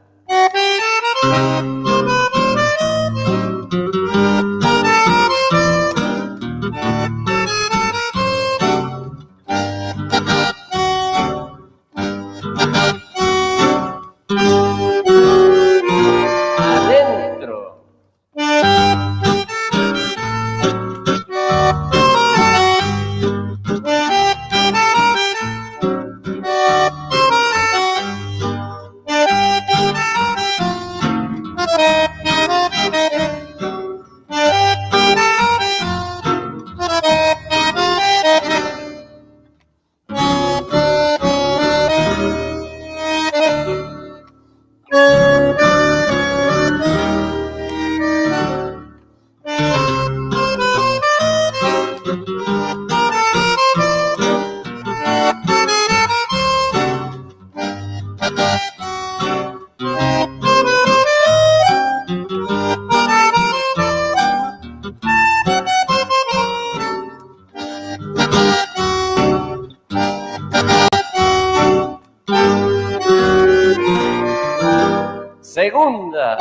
Adentro. Segunda.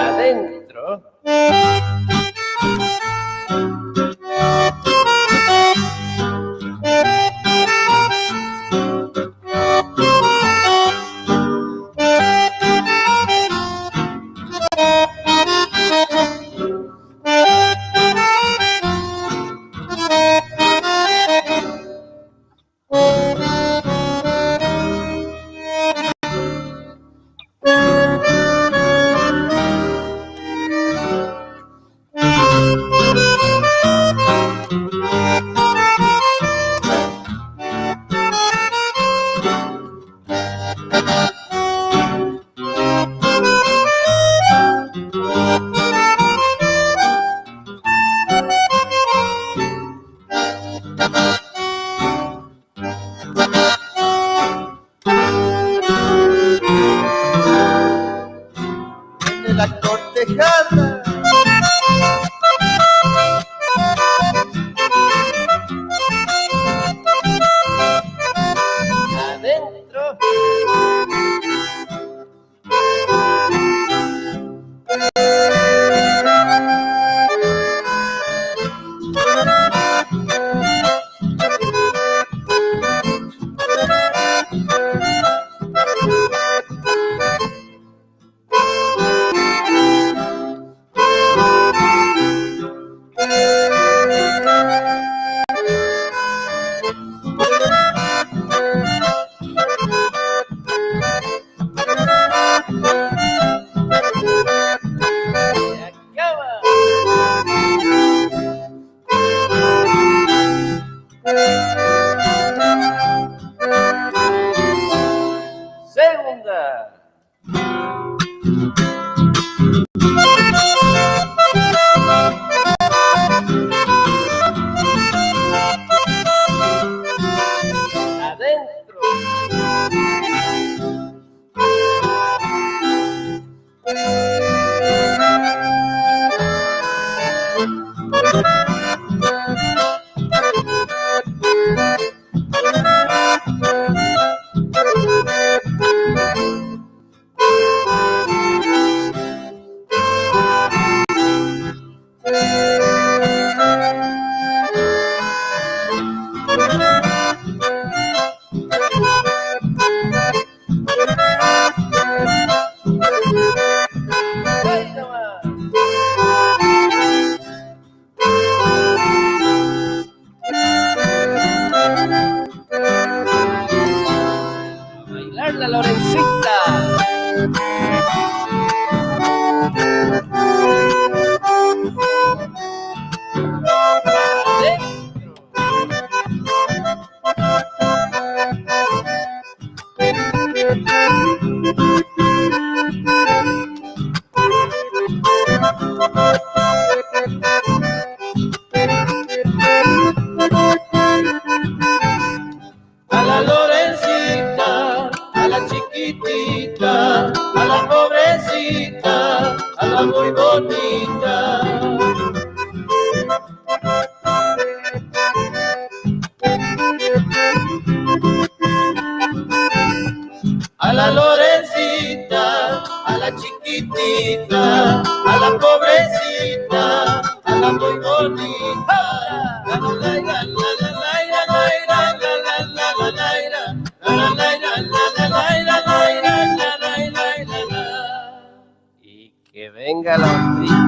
Adentro.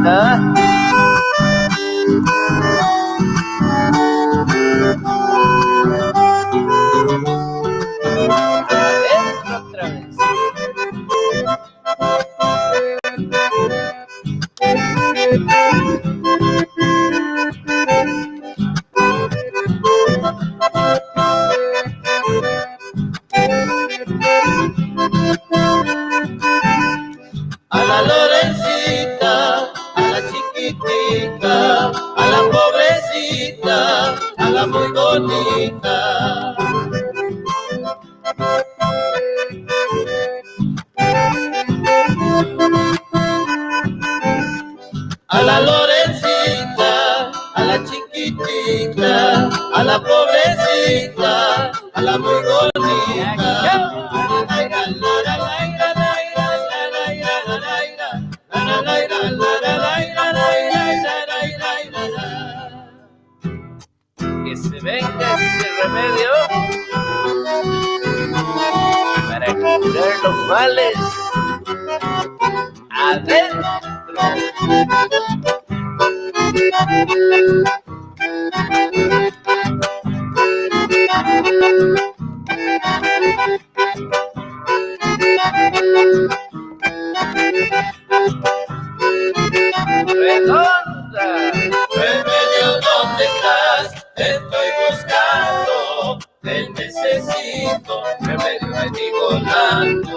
otrita. Adentro otra vez. A la Lorencita, a la chiquitita, a la pobrecita, a la muy bonita. A la Lorencita, a la chiquitita, a la pobrecita, a la muy bonita. Que se venga ese remedio para curar los males adentro. Redonda. Remedio, ¿dónde estás? Te estoy buscando, te necesito. Remedio, vení volando.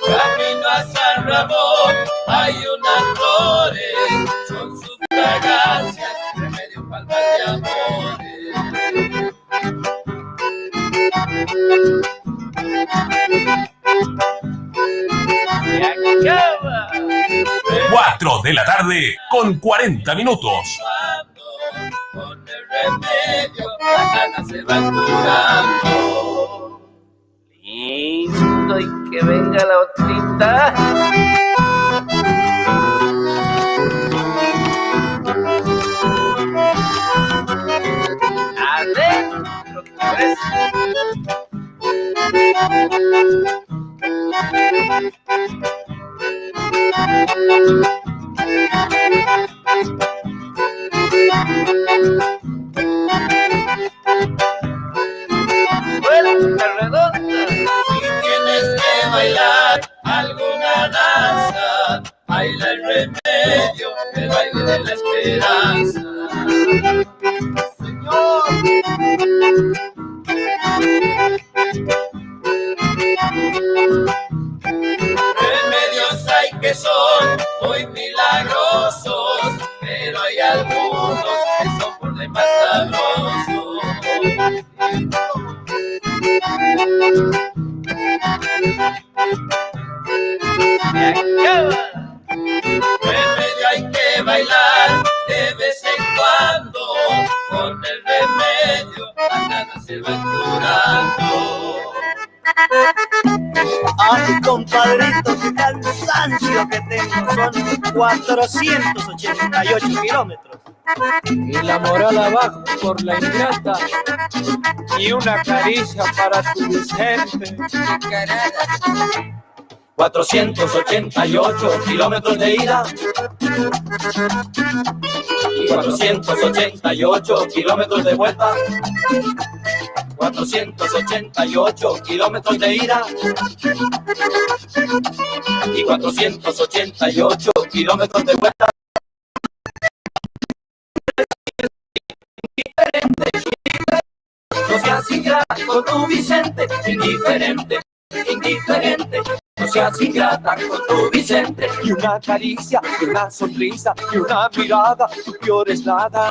Camino a San Ramón, hay unas flores, son sus fragancias, remedio para de amores. Se acaba. 4 de la tarde con 40 minutos. Con el remedio, la gana se va curando. Lindo, y que venga la otrita. Adentro otra vez. Vuelta redonda. Si tienes que bailar alguna danza, baila el remedio, el baile de la esperanza. Señor. Remedios hay que son muy milagrosos, pero hay algunos que son por demás sabrosos. Se acaba. Remedio hay que bailar de vez en cuando, con el remedio la gana se va curando. Ay, compadrito, qué cansancio que tengo, son 488 kilómetros. Y la moral abajo por la ingrata, y una caricia para tu Vicente. 488 kilómetros de ida y 488 kilómetros de vuelta. 488 kilómetros de ida y 488 kilómetros de vuelta. No seas ingrata con tu Vicente, indiferente, indiferente. No seas ingrata con tu Vicente. Y una caricia, y una sonrisa, y una mirada, tu peor es nada.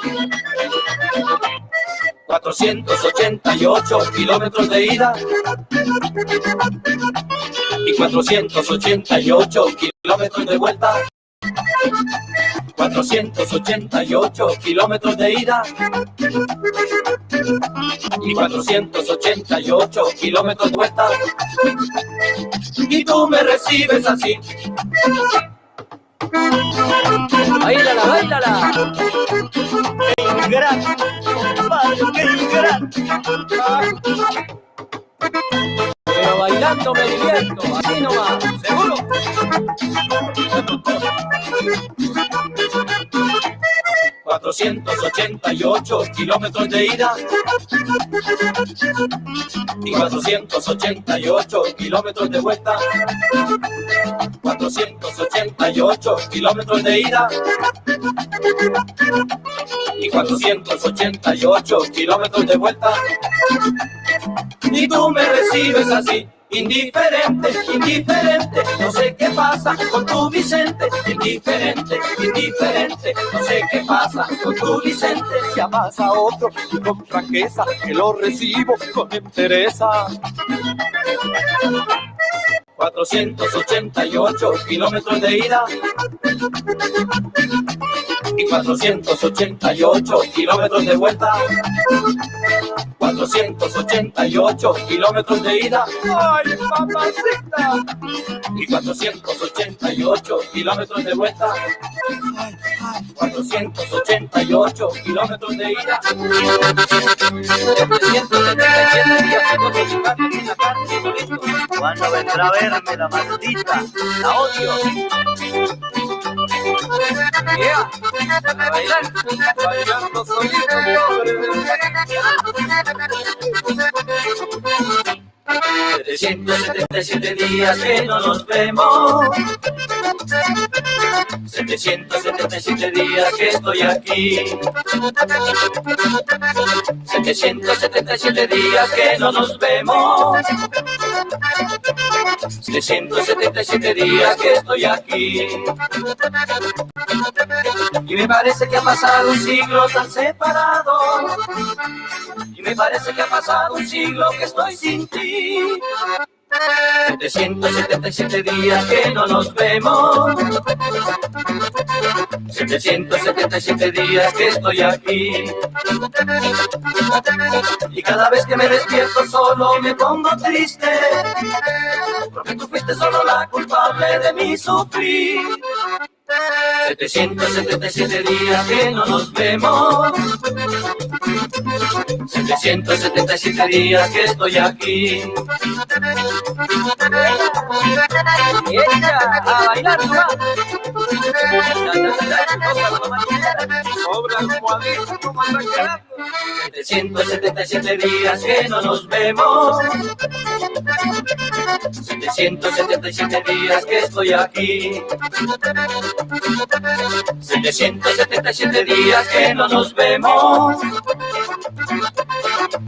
488 kilómetros de ida y 488 kilómetros de vuelta. 488 kilómetros de ida y 488 kilómetros de vuelta. Y tú me recibes así. Báilala, báilala. ¡Qué ingrato, compadre, qué ingrato! Pero bailando me divierto, así nomás, ¿seguro? 488 kilómetros de ida y 488 kilómetros de vuelta. 488 kilómetros de ida y 488 kilómetros de vuelta. Y tú me recibes así, indiferente, indiferente, no sé qué pasa con tu Vicente. Indiferente, indiferente, no sé qué pasa con tu Vicente. Si amas a otro y con franqueza, que lo recibo con entereza. 488 kilómetros de ida y 488 kilómetros de vuelta. 488 kilómetros de ida. ¡Ay, mamacita! Y 488 kilómetros de vuelta. 488 kilómetros de ida. 377 días que no se llevan en la carne solito. ¿Cuándo vendrá a verme la maldita? La odio. Yeah. A bailar, bailando solito, pobre bebé. 777 días que no nos vemos. 777 días que estoy aquí. 777 días que no nos vemos. 777 días que estoy aquí. Y me parece que ha pasado un siglo tan separado. Y me parece que ha pasado un siglo que estoy sin ti. 777 días que no nos vemos. 777 días que estoy aquí. Y cada vez que me despierto solo me pongo triste, porque tú fuiste solo la culpable de mi sufrir. 777 días que no nos vemos. 777 días que estoy aquí. Y ella a bailar nomás. 777 días que no nos vemos. 777 días que estoy aquí. 777 días que no nos vemos.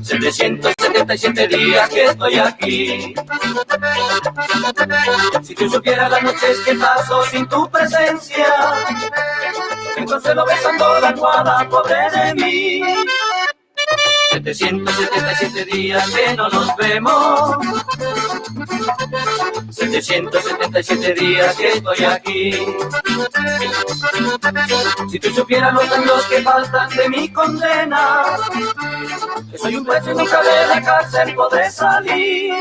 777 días que estoy aquí. Si tú supieras las noches que paso sin tu presencia, me consuelo besando la almohada, pobre de mí. 777 días que no nos vemos. 777 días que estoy aquí. Si tú supieras los años que faltan de mi condena, que soy un preso y nunca de la cárcel podré salir.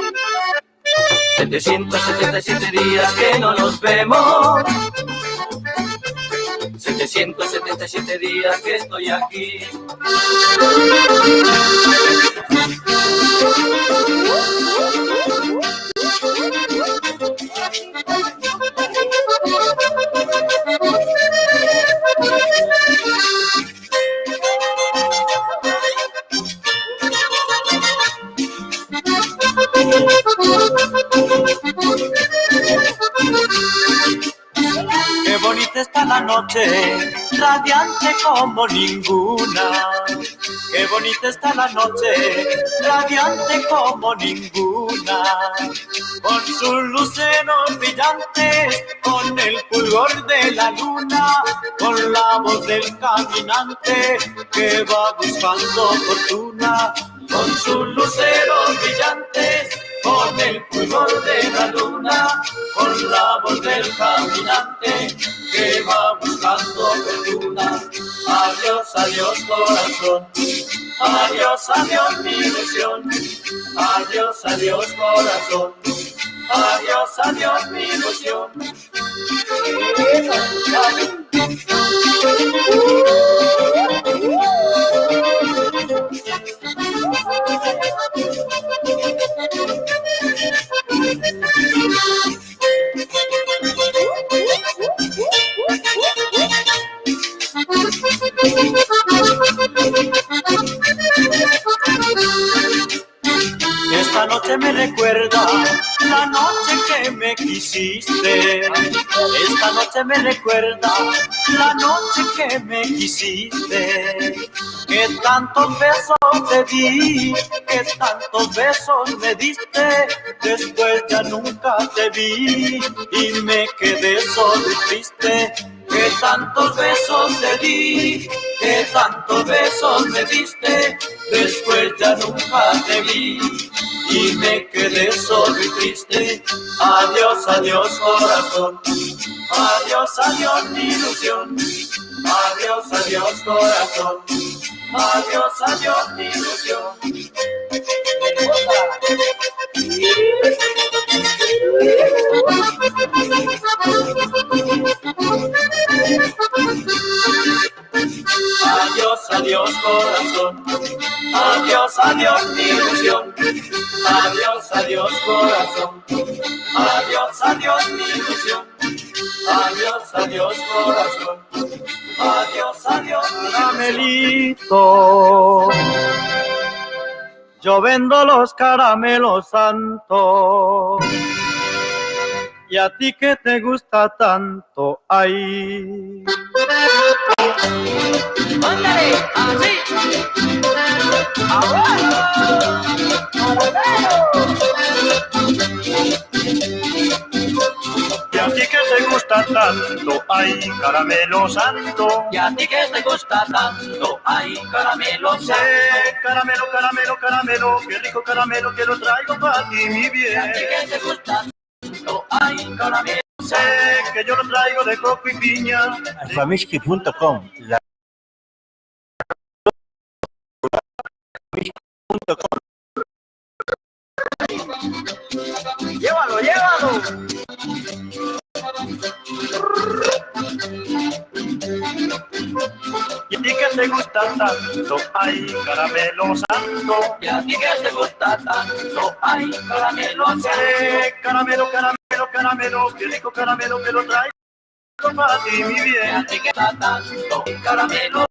777 días que no nos vemos. 777 días que estoy aquí. Qué bonita está la noche, radiante como ninguna. Qué bonita está la noche, radiante como ninguna. Con sus luceros brillantes, con el fulgor de la luna, con la voz del caminante que va buscando fortuna. Con sus luceros brillantes, con el fulgor de la luna, con la voz del caminante que va buscando fortuna. Adiós, adiós corazón, adiós, adiós mi ilusión. Adiós, adiós corazón, adiós, adiós mi ilusión. quisiste. Esta noche me recuerda la noche que me quisiste. Que tantos besos te di, que tantos besos me diste. Después ya nunca te vi y me quedé solo y triste. Que tantos besos te di, que tantos besos me diste. Después ya nunca te vi y me quedé solo y triste. Adiós, adiós corazón, adiós, adiós mi ilusión. Adiós, adiós corazón, adiós, adiós mi ilusión. Adiós, adiós corazón, adiós, adiós mi ilusión. Adiós, adiós corazón, adiós, adiós mi ilusión. Adiós, adiós corazón, adiós, adiós caramelito. Yo vendo los caramelos santos y a ti que te gusta tanto, ay. ¡Ándale! ¡Así! Y a ti que te gusta tanto, ay, caramelo santo. Y a ti que te gusta tanto, ay, caramelo santo. Caramelo, caramelo, caramelo, qué rico caramelo que lo traigo para ti, mi bien. Y a ti que te gusta tanto, ay, caramelo santo. Que yo lo traigo de coco y piña. Alfamiski.com. Llévalo, llévalo. Y a ti que te gusta tanto, ay, caramelo santo. Y a ti que te gusta tanto, ay, caramelo santo. Caramelo, caramelo, caramelo, qué rico caramelo que lo traigo para ti, mi bien. Y a ti que te gusta tanto, caramelo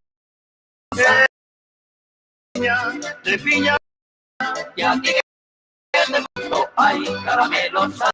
de piña. Y a ti que te gusta, ay, caramelo santo.